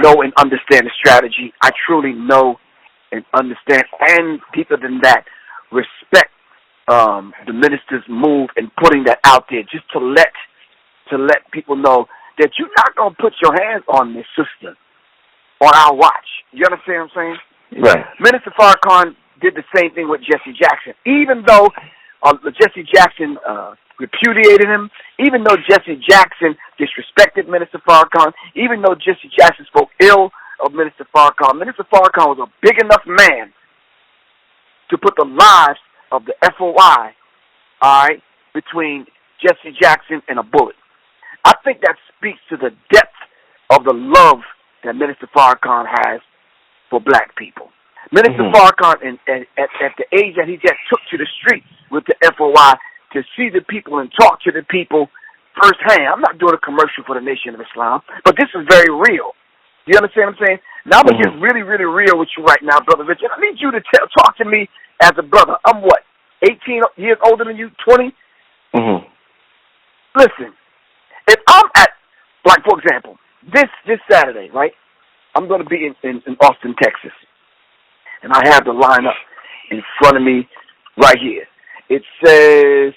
know and understand the strategy. I truly know and understand, and deeper than that, respect the minister's move and putting that out there just to let people know that you're not going to put your hands on this sister on our watch. You understand what I'm saying? Right. Minister Farrakhan did the same thing with Jesse Jackson. Even though Jesse Jackson repudiated him, even though Jesse Jackson disrespected Minister Farrakhan, even though Jesse Jackson spoke ill of Minister Farrakhan was a big enough man to put the lives of the FOI, all right, between Jesse Jackson and a bullet. I think that speaks to the depth of the love that Minister Farrakhan has for black people. Minister Farrakhan, at the age that he just took to the streets with the FOI to see the people and talk to the people firsthand. I'm not doing a commercial for the Nation of Islam, but this is very real. You understand what I'm saying? Now I'm going to get really, really real with you right now, Brother Richard. I need you to talk to me as a brother. I'm what, 18 years older than you, 20? Listen, if I'm at, like, for example, this Saturday, right? I'm going to be in Austin, Texas, and I have the lineup in front of me right here. It says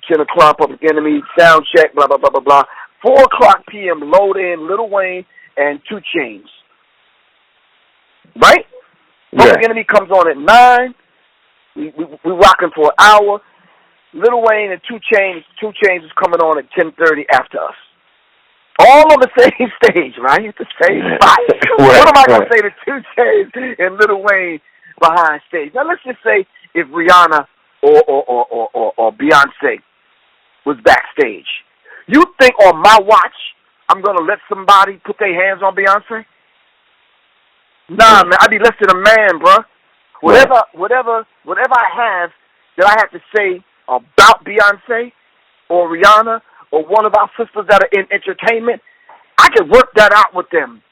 10 o'clock, Public Enemy, sound check, blah, blah, blah, blah, blah. 4 o'clock p.m., load in Lil Wayne and 2 Chainz. Right? Public Enemy comes on at 9. We rocking for an hour. Lil Wayne and 2 Chainz is coming on at 10:30 after us. All on the same stage, right? At the same spot. What am I going to say to 2 Chainz and Lil Wayne behind stage? Now, let's just say if Rihanna or Beyonce was backstage. You think on my watch I'm going to let somebody put their hands on Beyonce? Nah, man, I'd be less than a man, bruh. Whatever I have that I have to say about Beyonce or Rihanna or one of our sisters that are in entertainment, I could work that out with them.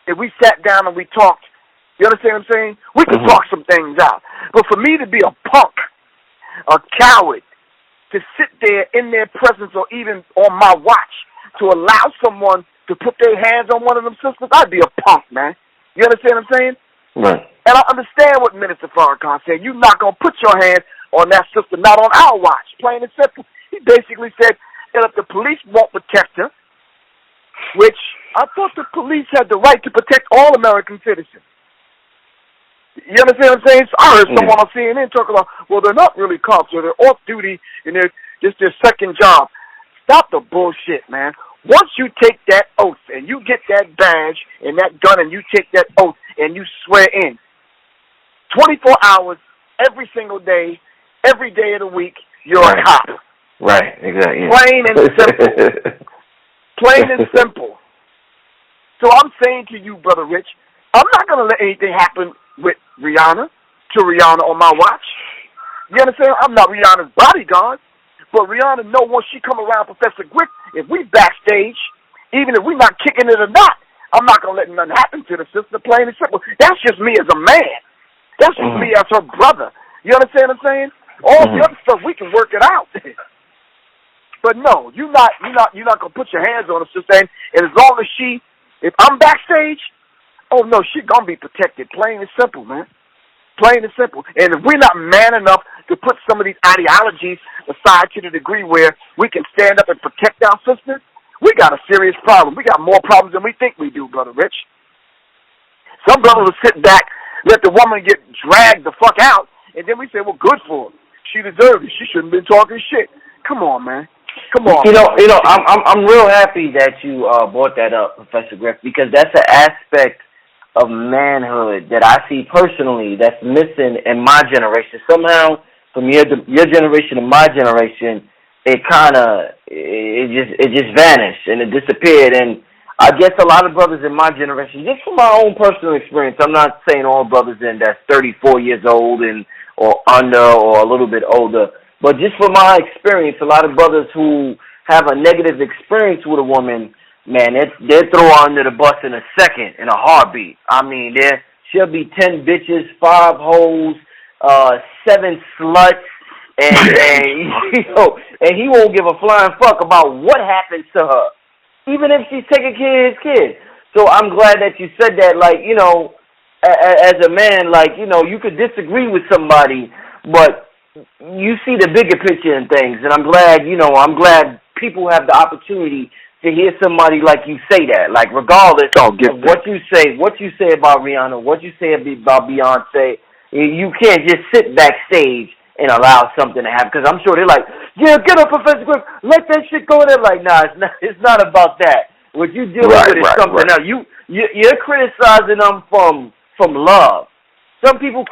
If we sat down and we talked, you understand what I'm saying? We could talk some things out. But for me to be a punk, a coward, to sit there in their presence or even on my watch to allow someone to put their hands on one of them sisters, I'd be a punk, man. You understand what I'm saying? Right. And I understand what Minister Farrakhan said. You're not going to put your hand on that sister, not on our watch, plain and simple. He basically said that if the police won't protect her, which I thought the police had the right to protect all American citizens. You understand what I'm saying? So I heard someone on CNN talk about, well, they're not really cops, or they're off duty, and it's their second job. Stop the bullshit, man. Once you take that oath and you get that badge and that gun and you take that oath and you swear in, 24 hours, every single day, every day of the week, you're a cop. Right, exactly. Plain and simple. Plain and simple. So I'm saying to you, Brother Rich, I'm not going to let anything happen with Rihanna, on my watch. You understand? I'm not Rihanna's bodyguard. But Rihanna know once she come around Professor Griff, if we backstage, even if we not kicking it or not, I'm not going to let nothing happen to the sister, plain and simple. That's just me as a man. That's just me as her brother. You understand what I'm saying? All the other stuff, we can work it out. But no, you're not going to put your hands on her, sister. And as long as if I'm backstage, oh no, she going to be protected, plain and simple, man. Plain and simple. And if we're not man enough to put some of these ideologies aside to the degree where we can stand up and protect our sisters, we got a serious problem. We got more problems than we think we do, Brother Rich. Some brothers will sit back, let the woman get dragged the fuck out, and then we say, well, good for her. She deserved it. She shouldn't have been talking shit. Come on, man. Come on. You know, I'm real happy that you brought that up, Professor Griff, because that's an aspect of manhood that I see personally that's missing in my generation. Somehow, from your generation to my generation, it just vanished and it disappeared. And I guess a lot of brothers in my generation, just from my own personal experience, I'm not saying all brothers in that's 34 years old or under or a little bit older, but just from my experience, a lot of brothers who have a negative experience with a woman, man, they'll throw her under the bus in a second, in a heartbeat. I mean, she'll be 10 bitches, 5 hoes, 7 sluts, and he won't give a flying fuck about what happens to her, even if she's taking care of his kid. So I'm glad that you said that, like, you know, as a man, like, you know, you could disagree with somebody, but you see the bigger picture in things, and I'm glad people have the opportunity to hear somebody like you say that, like regardless of what you say about Rihanna, what you say about Beyonce, you can't just sit backstage and allow something to happen, because I'm sure they're like, yeah, get up, Professor Griff, let that shit go. They're like, nah, it's not about that. What you dealing with is something else. You're criticizing them from love. Some people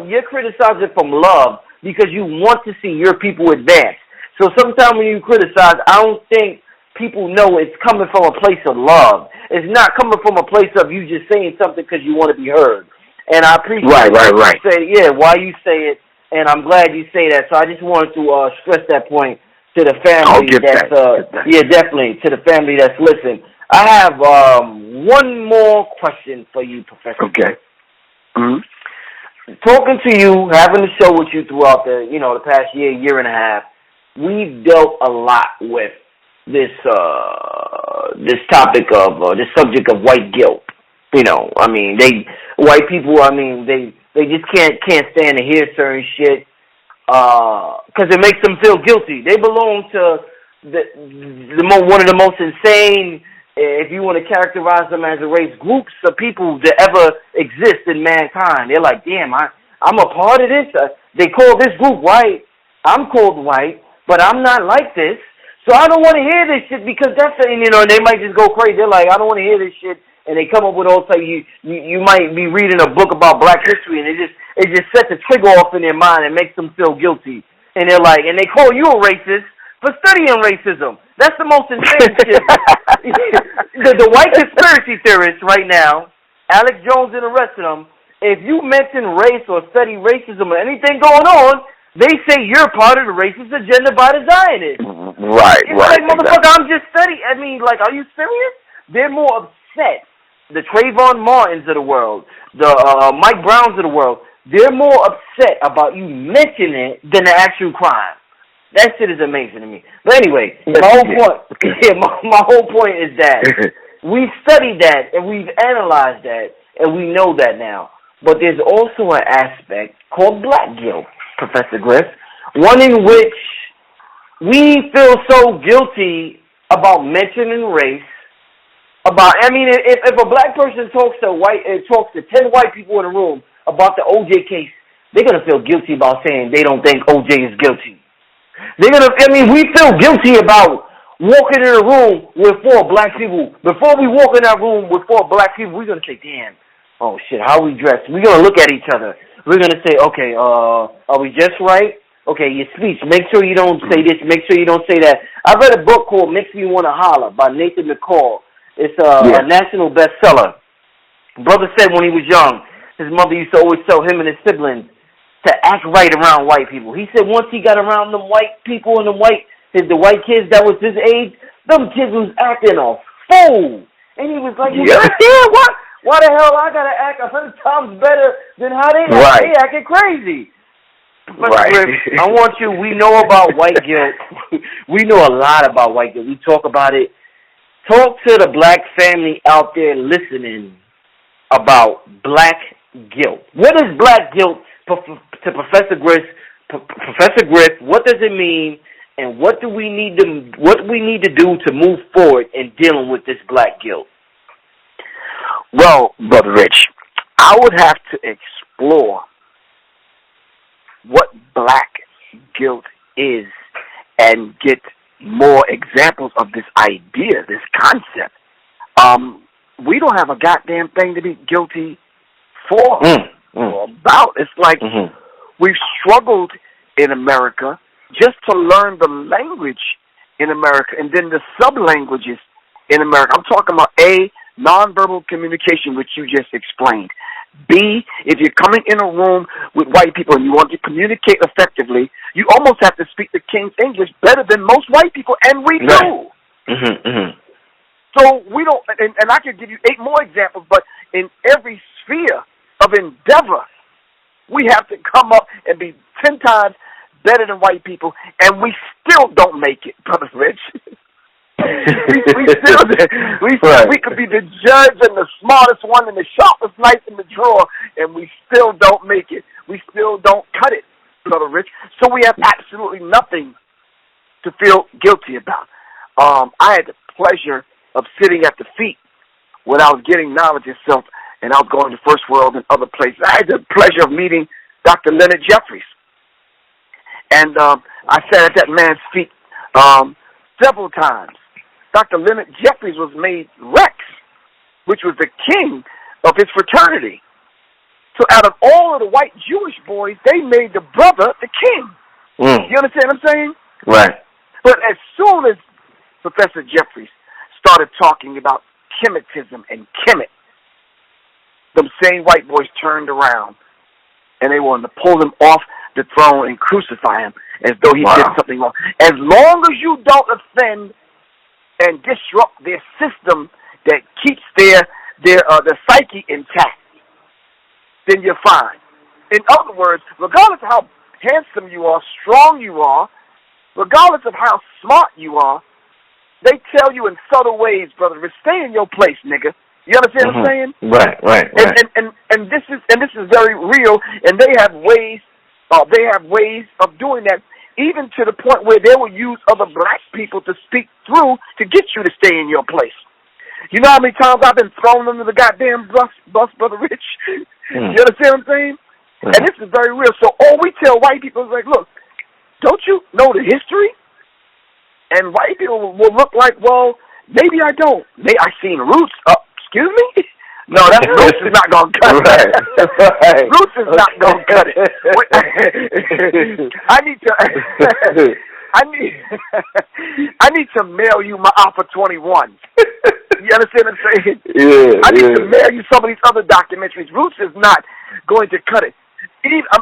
you're criticizing from love because you want to see your people advance. So sometimes when you criticize, I don't think people know it's coming from a place of love. It's not coming from a place of you just saying something because you want to be heard. And I appreciate why you say it, and I'm glad you say that. So I just wanted to stress that point to the family definitely, to the family that's listening. I have one more question for you, Professor. Okay. Mm-hmm. Talking to you, having the show with you throughout the past year and a half, we've dealt a lot with this this topic of the subject of white guilt. You know, I mean, white people. I mean, they just can't stand to hear certain shit because it makes them feel guilty. They belong to one of the most insane, if you want to characterize them as a race, groups of people that ever exist in mankind. They're like, damn, I'm a part of this. They call this group white. I'm called white, but I'm not like this. So I don't want to hear this shit because and they might just go crazy. They're like, I don't want to hear this shit. And they come up with all type. You might be reading a book about Black history, and it just sets a trigger off in their mind and makes them feel guilty. And they're like, and they call you a racist for studying racism. That's the most insane shit. The white conspiracy theorists right now, Alex Jones and the rest of them, if you mention race or study racism or anything going on, they say you're part of the racist agenda by the Zionists. Right, it's like, motherfucker, I'm just studying. I mean, like, are you serious? They're more upset. The Trayvon Martins of the world, the Mike Browns of the world, they're more upset about you mentioning it than the actual crime. That shit is amazing to me. But anyway, my whole point is that we've studied that and we've analyzed that and we know that now. But there's also an aspect called black guilt, Professor Griff, one in which we feel so guilty about mentioning race. If a black person talks to 10 white people in a room about the OJ case, they're gonna feel guilty about saying they don't think OJ is guilty. We feel guilty about walking in a room with 4 black people. Before we walk in that room with 4 black people, we're gonna say, damn, oh shit, how we dressed? We're gonna look at each other. We're gonna say, okay, are we just right? Okay, your speech, make sure you don't say this, make sure you don't say that. I read a book called Makes Me Wanna Holler by Nathan McCall. It's a national bestseller. Brother said when he was young, his mother used to always tell him and his siblings to act right around white people. He said once he got around them white people and the white kids that was his age, them kids was acting a fool. And he was like, why the hell I gotta act 100 times better than how they act? They acting crazy. But Griff, we know about white guilt. We know a lot about white guilt. We talk about it. Talk to the black family out there listening about black guilt. What is black guilt to Professor Griff? Professor Griff, what does it mean, and what do we need to do to move forward in dealing with this black guilt? Well, Brother Rich, I would have to explore what black guilt is and get more examples of this idea, this concept. We don't have a goddamn thing to be guilty for or about. It's like we've struggled in America just to learn the language in America and then the sub-languages in America. I'm talking about A, nonverbal communication, which you just explained. B, if you're coming in a room with white people and you want to communicate effectively, you almost have to speak the King's English better than most white people, and we do. So we don't, and I could give you 8 more examples, but in every sphere of endeavor, we have to come up and be 10 times better than white people, and we still don't make it, Brother Rich. we could be the judge and the smartest one and the sharpest knife in the drawer, and we still don't make it. We still don't cut it, Brother Rich. So we have absolutely nothing to feel guilty about. I had the pleasure of sitting at the feet when I was getting knowledge itself, and I was going to First World and other places. I had the pleasure of meeting Dr. Leonard Jeffries, and I sat at that man's feet several times. Dr. Leonard Jeffries was made Rex, which was the king of his fraternity. So out of all of the white Jewish boys, they made the brother the king. You understand what I'm saying? Right. But as soon as Professor Jeffries started talking about Kemetism and Kemet, them same white boys turned around and they wanted to pull him off the throne and crucify him as though he did something wrong. As long as you don't offend and disrupt their system that keeps their psyche intact, then you're fine. In other words, regardless of how handsome you are, strong you are, regardless of how smart you are, they tell you in subtle ways, brother, stay in your place, nigga. You understand what I'm saying? Right. And this is very real, and they have ways of doing that, even to the point where they will use other black people to speak through to get you to stay in your place. You know how many times I've been thrown under the goddamn bus, Brother Rich? You understand what I'm saying? And this is very real. So all we tell white people is like, look, don't you know the history? And white people will look like, well, maybe I don't. I seen Roots. Excuse me? No, that's Roots is not going to cut it. Right. Roots is not going to cut it. I need to mail you my Alpha 21. You understand what I'm saying? I need to mail you some of these other documentaries. Roots is not going to cut it.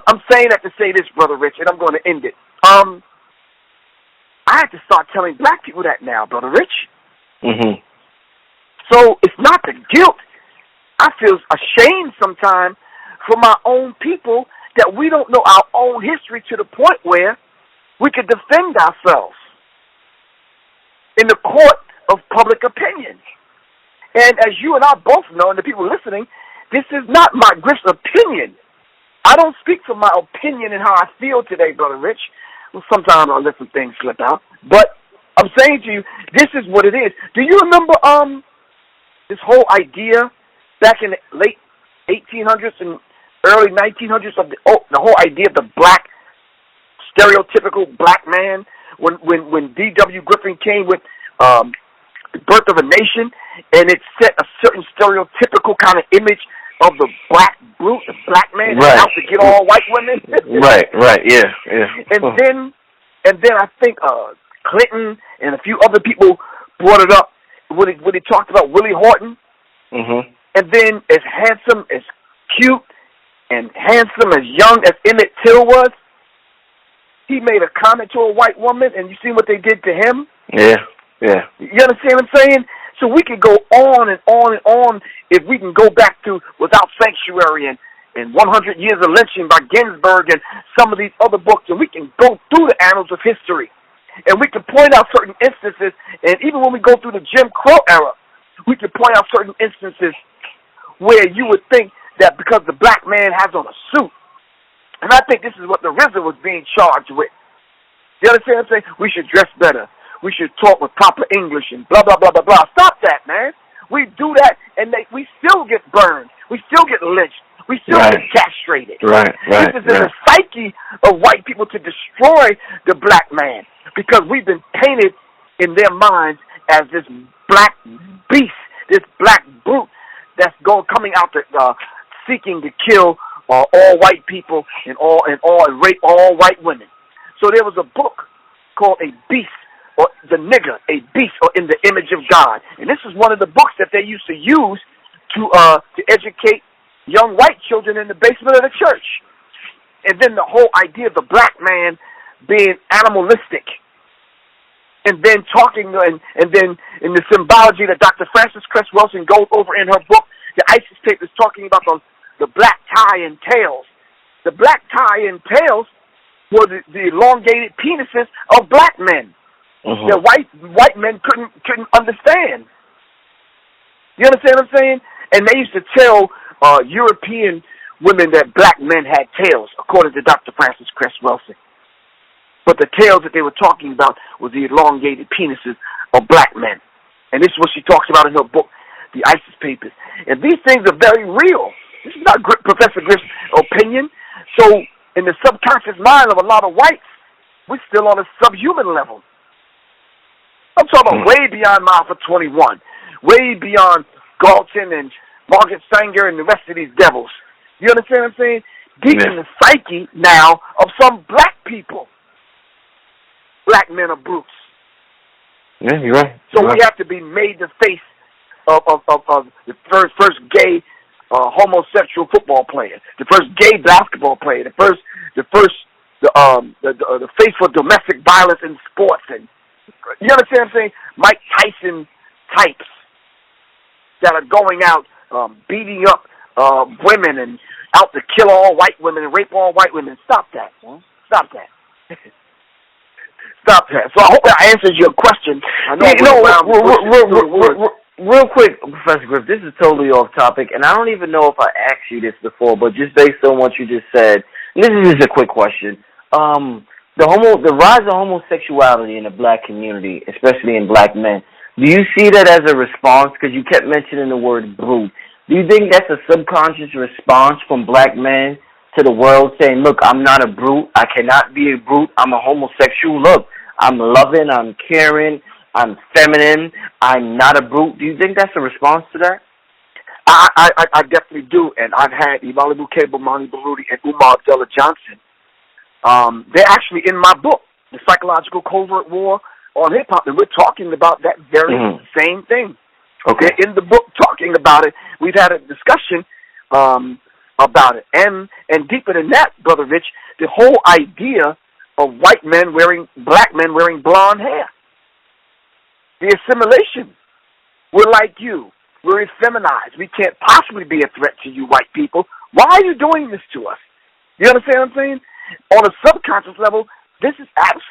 I'm saying that to say this, Brother Rich, and I'm going to end it. I have to start telling black people that now, Brother Rich. Mm-hmm. So it's not the guilt. I feel ashamed sometimes for my own people that we don't know our own history to the point where we could defend ourselves in the court of public opinion. And as you and I both know, and the people listening, this is not my Griff's opinion. I don't speak from my opinion and how I feel today, Brother Rich. Well, sometimes I'll let some things slip out. But I'm saying to you, this is what it is. Do you remember this whole idea back in the late 1800s and early 1900s of the whole idea of the black, stereotypical black man? When D.W. Griffin came with The Birth of a Nation, and it set a certain stereotypical kind of image of the black brute, the black man that's out to get all white women. right, yeah. And then I think Clinton and a few other people brought it up when he talked about Willie Horton. Mm-hmm. And then as handsome, as cute, and handsome, as young as Emmett Till was, he made a comment to a white woman, and you see what they did to him? Yeah. You understand what I'm saying? So we can go on and on and on if we can go back to Without Sanctuary and 100 Years of Lynching by Ginsberg and some of these other books, and we can go through the annals of history. And we can point out certain instances, and even when we go through the Jim Crow era, we can point out certain instances where you would think that because the black man has on a suit, and I think this is what the RZA was being charged with. You understand what I'm saying? We should dress better. We should talk with proper English and blah, blah, blah, blah, blah. Stop that, man. We do that, and we still get burned. We still get lynched. We still get castrated. Right. This is in the psyche of white people to destroy the black man because we've been painted in their minds as this black beast, this black brute that's coming out to seeking to kill all white people and rape all white women. So there was a book called A Beast, or The Nigger, A Beast, or In the Image of God. And this is one of the books that they used to use to educate young white children in the basement of the church. And then the whole idea of the black man being animalistic. And then talking, and then in the symbology that Dr. Frances Cress Welsing goes over in her book, the ISIS Papers, talking about the black tie and tails. The black tie and tails were the elongated penises of black men. Mm-hmm. That white men couldn't understand. You understand what I'm saying? And they used to tell European women that black men had tails, according to Dr. Frances Cress Welsing. But the tails that they were talking about was the elongated penises of black men. And this is what she talks about in her book, The ISIS Papers. And these things are very real. This is not Professor Griff's opinion. So in the subconscious mind of a lot of whites, we're still on a subhuman level. I'm talking about way beyond Alpha 21, way beyond Galton and Margaret Sanger and the rest of these devils. You understand what I'm saying? Deep in the psyche now of some black people. Black men are brutes. Yeah, you're right. So we have to be made the face of the first gay homosexual football player, the first gay basketball player, the face for domestic violence in sports, and you understand what I'm saying? Mike Tyson types that are going out beating up women and out to kill all white women and rape all white women. Stop that, man. Stop that. Stop that. So I hope that answers your question. I know real quick, Professor Griff, this is totally off topic, and I don't even know if I asked you this before, but just based on what you just said, this is just a quick question. The rise of homosexuality in the black community, especially in black men, do you see that as a response? Because you kept mentioning the word brute. Do you think that's a subconscious response from black men to the world saying, look, I'm not a brute. I cannot be a brute. I'm a homosexual. Look, I'm loving. I'm caring. I'm feminine. I'm not a brute. Do you think that's a response to that? I definitely do. And I've had Imalibu Cable, Monty Baruti, and Umar Abdullah Johnson. They're actually in my book, The Psychological Covert War on Hip-Hop, and we're talking about that very same thing. Okay. They're in the book talking about it. We've had a discussion about it. And deeper than that, Brother Rich, the whole idea of black men wearing blonde hair. The assimilation. We're like you. We're effeminized. We can't possibly be a threat to you white people. Why are you doing this to us? You understand what I'm saying? On a subconscious level, this is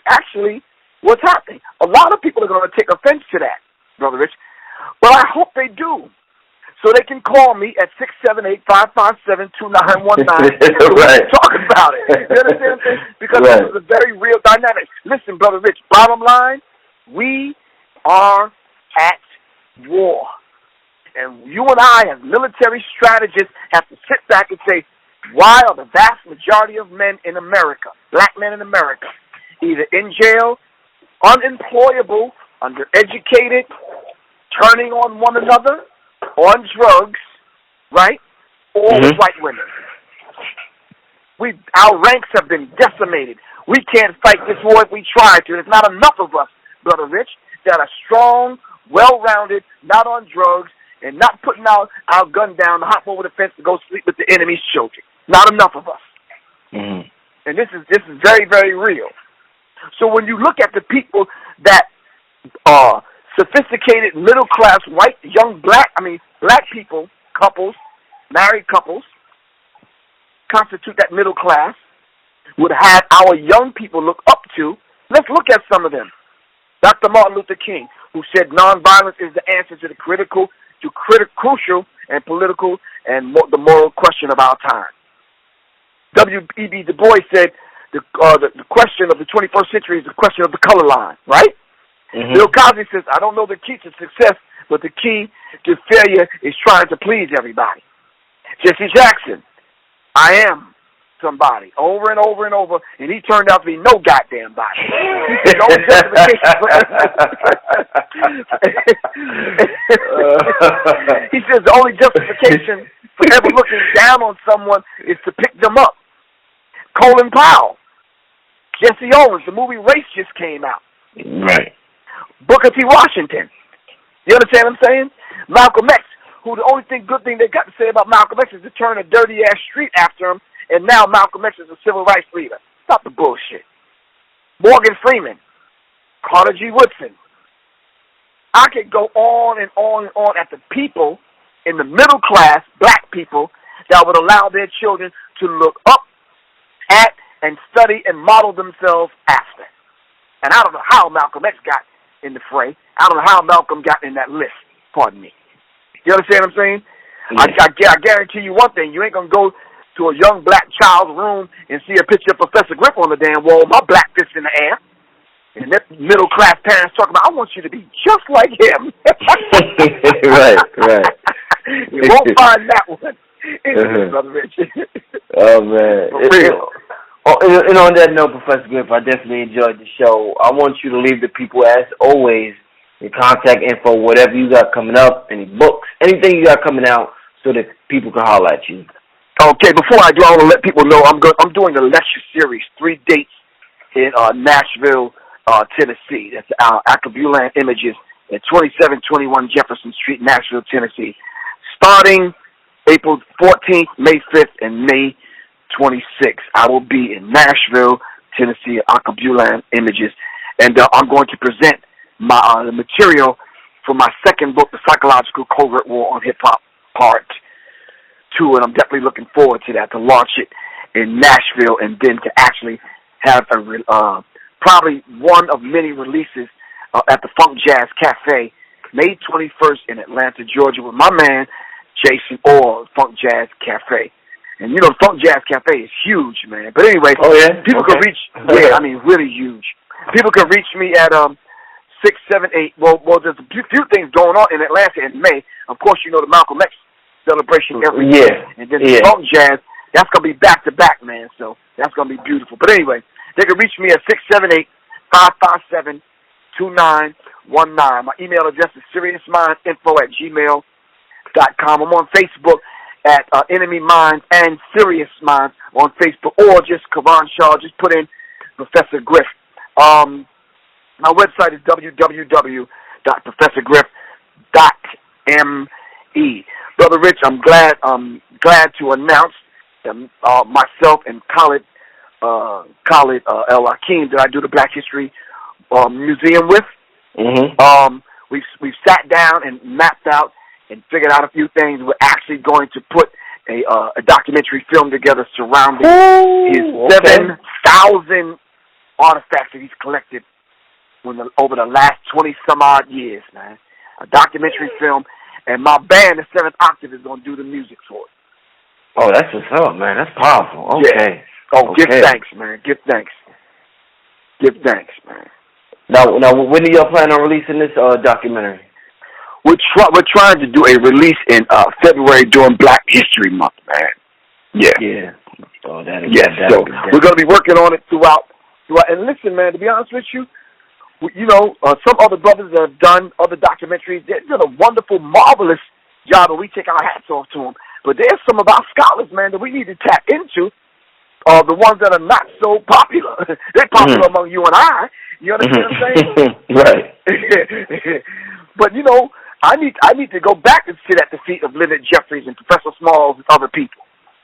actually what's happening. A lot of people are going to take offense to that, Brother Rich. Well, I hope they do. So they can call me at 678-557-2919 right. Talk about it. You understand what I'm saying? Because this is a very real dynamic. Listen, Brother Rich, bottom line, we are at war. And you and I, as military strategists, have to sit back and say, why are the vast majority of men in America, black men in America, either in jail, unemployable, undereducated, turning on one another, on drugs, right, or with white women? Our ranks have been decimated. We can't fight this war if we try to. There's not enough of us, Brother Rich, that are strong, well-rounded, not on drugs, and not putting our gun down to hop over the fence to go sleep with the enemy's children. Not enough of us. And this is very, very real. So when you look at the people that are sophisticated, middle-class, white, young, black people, couples, married couples, constitute that middle class, would have our young people look up to. Let's look at some of them. Dr. Martin Luther King, who said nonviolence is the answer to the crucial and political and the moral question of our time. W.E.B. Du Bois said the question of the 21st century is the question of the color line, right? Bill Cosby says, I don't know the key to success, but the key to failure is trying to please everybody. Jesse Jackson, I am somebody, over and over and over, and he turned out to be no goddamn body. He said, he says the only justification for ever looking down on someone is to pick them up. Colin Powell, Jesse Owens, the movie Race just came out. Right. Booker T. Washington. You understand what I'm saying? Malcolm X, who the only good thing they got to say about Malcolm X is to turn a dirty-ass street after him, and now Malcolm X is a civil rights leader. Stop the bullshit. Morgan Freeman, Carter G. Woodson. I could go on and on and on at the people in the middle class, black people, that would allow their children to look up at and study and model themselves after. And I don't know how Malcolm X got in the fray. I don't know how Malcolm got in that list. Pardon me. You understand what I'm saying? Yeah. I guarantee you one thing. You ain't going to go to a young black child's room and see a picture of Professor Griff on the damn wall, my black fist in the air. And that middle-class parents talking about, I want you to be just like him. Right. You won't find that one. Brother Rich. Oh, man. For real. And on that note, Professor Griff, I definitely enjoyed the show. I want you to leave the people, as always, your contact info, whatever you got coming up, any books, anything you got coming out, so that people can holler at you. Okay, before I do, I want to let people know I'm doing a lecture series, 3 dates in Nashville, Tennessee. That's our Acabulan Images at 2721 Jefferson Street, Nashville, Tennessee. Starting April 14th, May 5th, and May 26th, I will be in Nashville, Tennessee, Acabulan Images, and I'm going to present my the material for my second book, The Psychological Covert War on Hip-Hop, Part 2, and I'm definitely looking forward to that, to launch it in Nashville and then to actually have a probably one of many releases at the Funk Jazz Cafe, May 21st in Atlanta, Georgia, with my man, Jason Orr, Funk Jazz Cafe. And, you know, Funk Jazz Cafe is huge, man. But anyway, people can reach, really huge. People can reach me at 678. Well, there's a few things going on in Atlanta in May. Of course, you know the Malcolm X celebration every year. And then the Funk Jazz, that's going to be back-to-back, man. So that's going to be beautiful. But anyway, they can reach me at 678-557-2919. My email address is seriousmindsinfo@gmail.com. I'm on Facebook at Enemy Minds and Serious Minds on Facebook, or just Karan Shaw. Just put in Professor Griff. My website is www.professorgriff.me. Brother Rich, I'm glad to announce that myself and Khalid El-Hakim that I do the Black History Museum with. We've sat down and mapped out and figured out a few things. We're actually going to put a documentary film together surrounding his 7,000 artifacts that he's collected over the last 20-some-odd years, man. A documentary film, and my band, the Seventh Octave, is going to do the music for it. Oh, that's what's up, man. That's powerful. Okay. Yeah. Oh, give thanks, man. Give thanks. Give thanks, man. Now, when do y'all plan on releasing this documentary? We're trying to do a release in February during Black History Month, man. Yeah. Yeah. Oh, so we're going to be working on it throughout. And listen, man, to be honest with you, some other brothers that have done other documentaries, they've done a wonderful, marvelous job, and we take our hats off to them. But there's some of our scholars, man, that we need to tap into, the ones that are not so popular. They're popular among you and I. You understand what I'm saying? Right. But, I need to go back and sit at the feet of Leonard Jeffries and Professor Smalls and other people,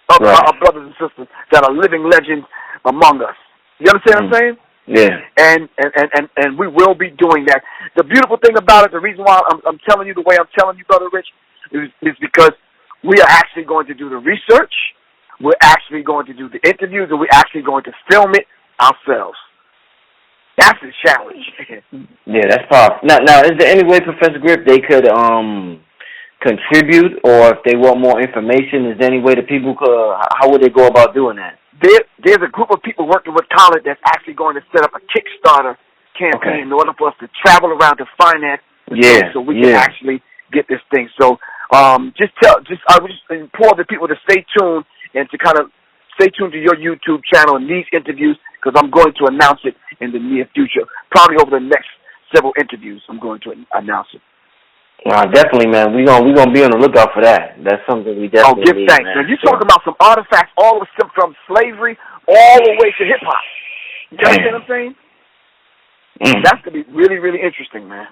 our brothers and sisters that are living legends among us. You understand what I'm saying? Yeah. And we will be doing that. The beautiful thing about it, the reason why I'm telling you the way I'm telling you, Brother Rich, is because we are actually going to do the research, we're actually going to do the interviews, and we're actually going to film it ourselves. That's the challenge. Yeah, that's powerful. Now, is there any way, Professor Griff, they could contribute, or if they want more information, is there any way that people could, how would they go about doing that? There's a group of people working with Khalid that's actually going to set up a Kickstarter campaign in order for us to travel around to finance so we can actually get this thing. So I would just implore the people to stay tuned and to kind of stay tuned to your YouTube channel and these interviews, because I'm going to announce it in the near future. Probably over the next several interviews, I'm going to announce it. Definitely, man. We're gonna be on the lookout for that. That's something we definitely give thanks, man. You're talking about some artifacts all the way from slavery all the way to hip hop. You understand what I'm saying? That's gonna be really, really interesting, man.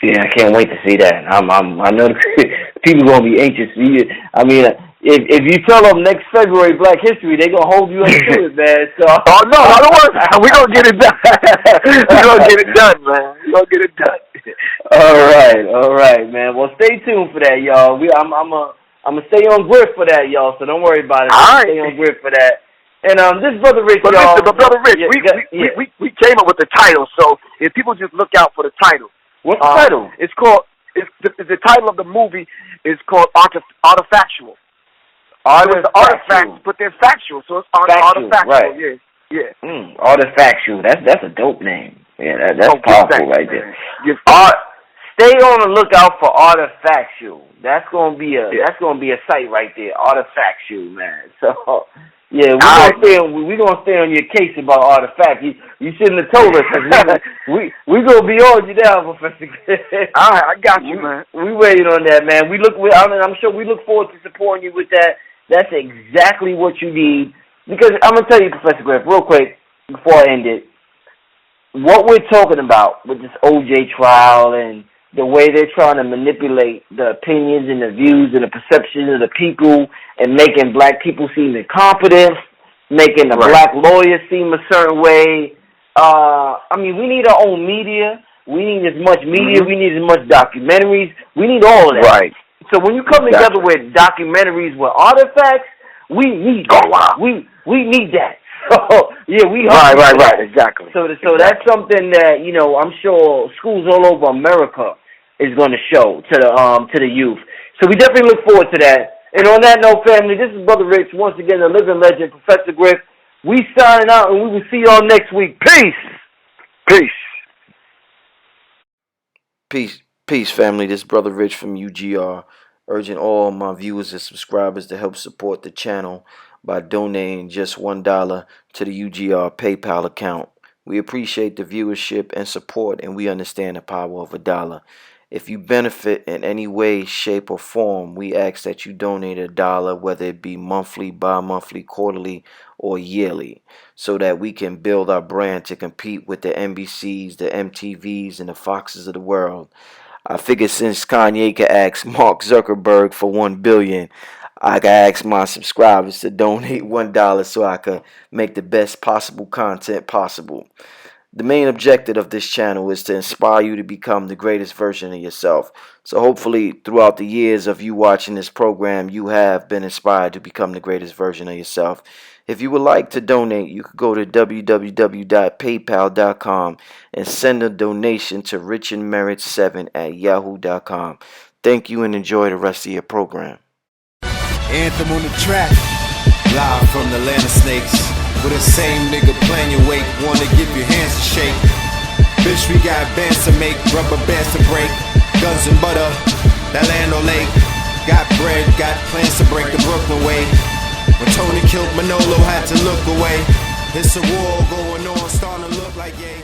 Yeah, I can't wait to see that. I know the people gonna be anxious. I mean, if you tell them next February Black History, they gonna hold you up to it, man. So no, don't worry. We gonna get it done. We gonna get it done, man. We gonna get it done. All right, man. Well, stay tuned for that, y'all. I'm gonna stay on Griff for that, y'all. So don't worry about it. All right. Stay on Griff for that. And this Brother Rich, but y'all. Listen, Brother Rich, we came up with the title. So if people just look out for the title. What's the title? It's called. The title of the movie is called Artifactual. There's artifacts, but they're factual, so it's artifactual. Right. Yeah. Artifactual. That's a dope name. Yeah, that's powerful right there. Stay on the lookout for Artifactual. That's gonna be a site right there. Artifactual, man. So yeah, we're gonna stay on your case about Artifact. You shouldn't have told us. we gonna be on you now, Professor. All right, I got you, man. We waiting on that, man. I'm sure we look forward to supporting you with that. That's exactly what you need. Because I'm gonna tell you, Professor Griff, real quick before I end it, what we're talking about with this OJ trial and the way they're trying to manipulate the opinions and the views and the perceptions of the people and making black people seem incompetent, making the black lawyers seem a certain way. I mean, we need our own media. We need as much media. We need as much documentaries. We need all of that. Right. So when you come together with documentaries with artifacts, we need that. Oh, wow. We need that. So Yeah, we right, exactly. So that's something that, you know, I'm sure schools all over America is going to show to the youth. So we definitely look forward to that. And on that note, family, this is Brother Rich, once again, the living legend, Professor Griff. We signing out, and we will see y'all next week. Peace. Peace, family. This is Brother Rich from UGR, urging all my viewers and subscribers to help support the channel by donating just $1 to the UGR PayPal account. We appreciate the viewership and support, and we understand the power of $1. If you benefit in any way, shape, or form, we ask that you donate $1, whether it be monthly, bi-monthly, quarterly, or yearly, so that we can build our brand to compete with the NBCs, the MTVs, and the Foxes of the world. I figure since Kanye could ask Mark Zuckerberg for $1 billion, I could ask my subscribers to donate $1 so I could make the best possible content possible. The main objective of this channel is to inspire you to become the greatest version of yourself. So hopefully throughout the years of you watching this program, you have been inspired to become the greatest version of yourself. If you would like to donate, you could go to www.paypal.com and send a donation to richandmerit7@yahoo.com. Thank you and enjoy the rest of your program. Anthem on the track, live from the land of snakes. With the same nigga playing your weight, wanna give your hands a shake. Bitch, we got bands to make, rubber bands to break, guns and butter, that land on lake. Got bread, got plans to break the Brooklyn way. When Tony killed Manolo, had to look away. It's a war going on, starting to look like yay.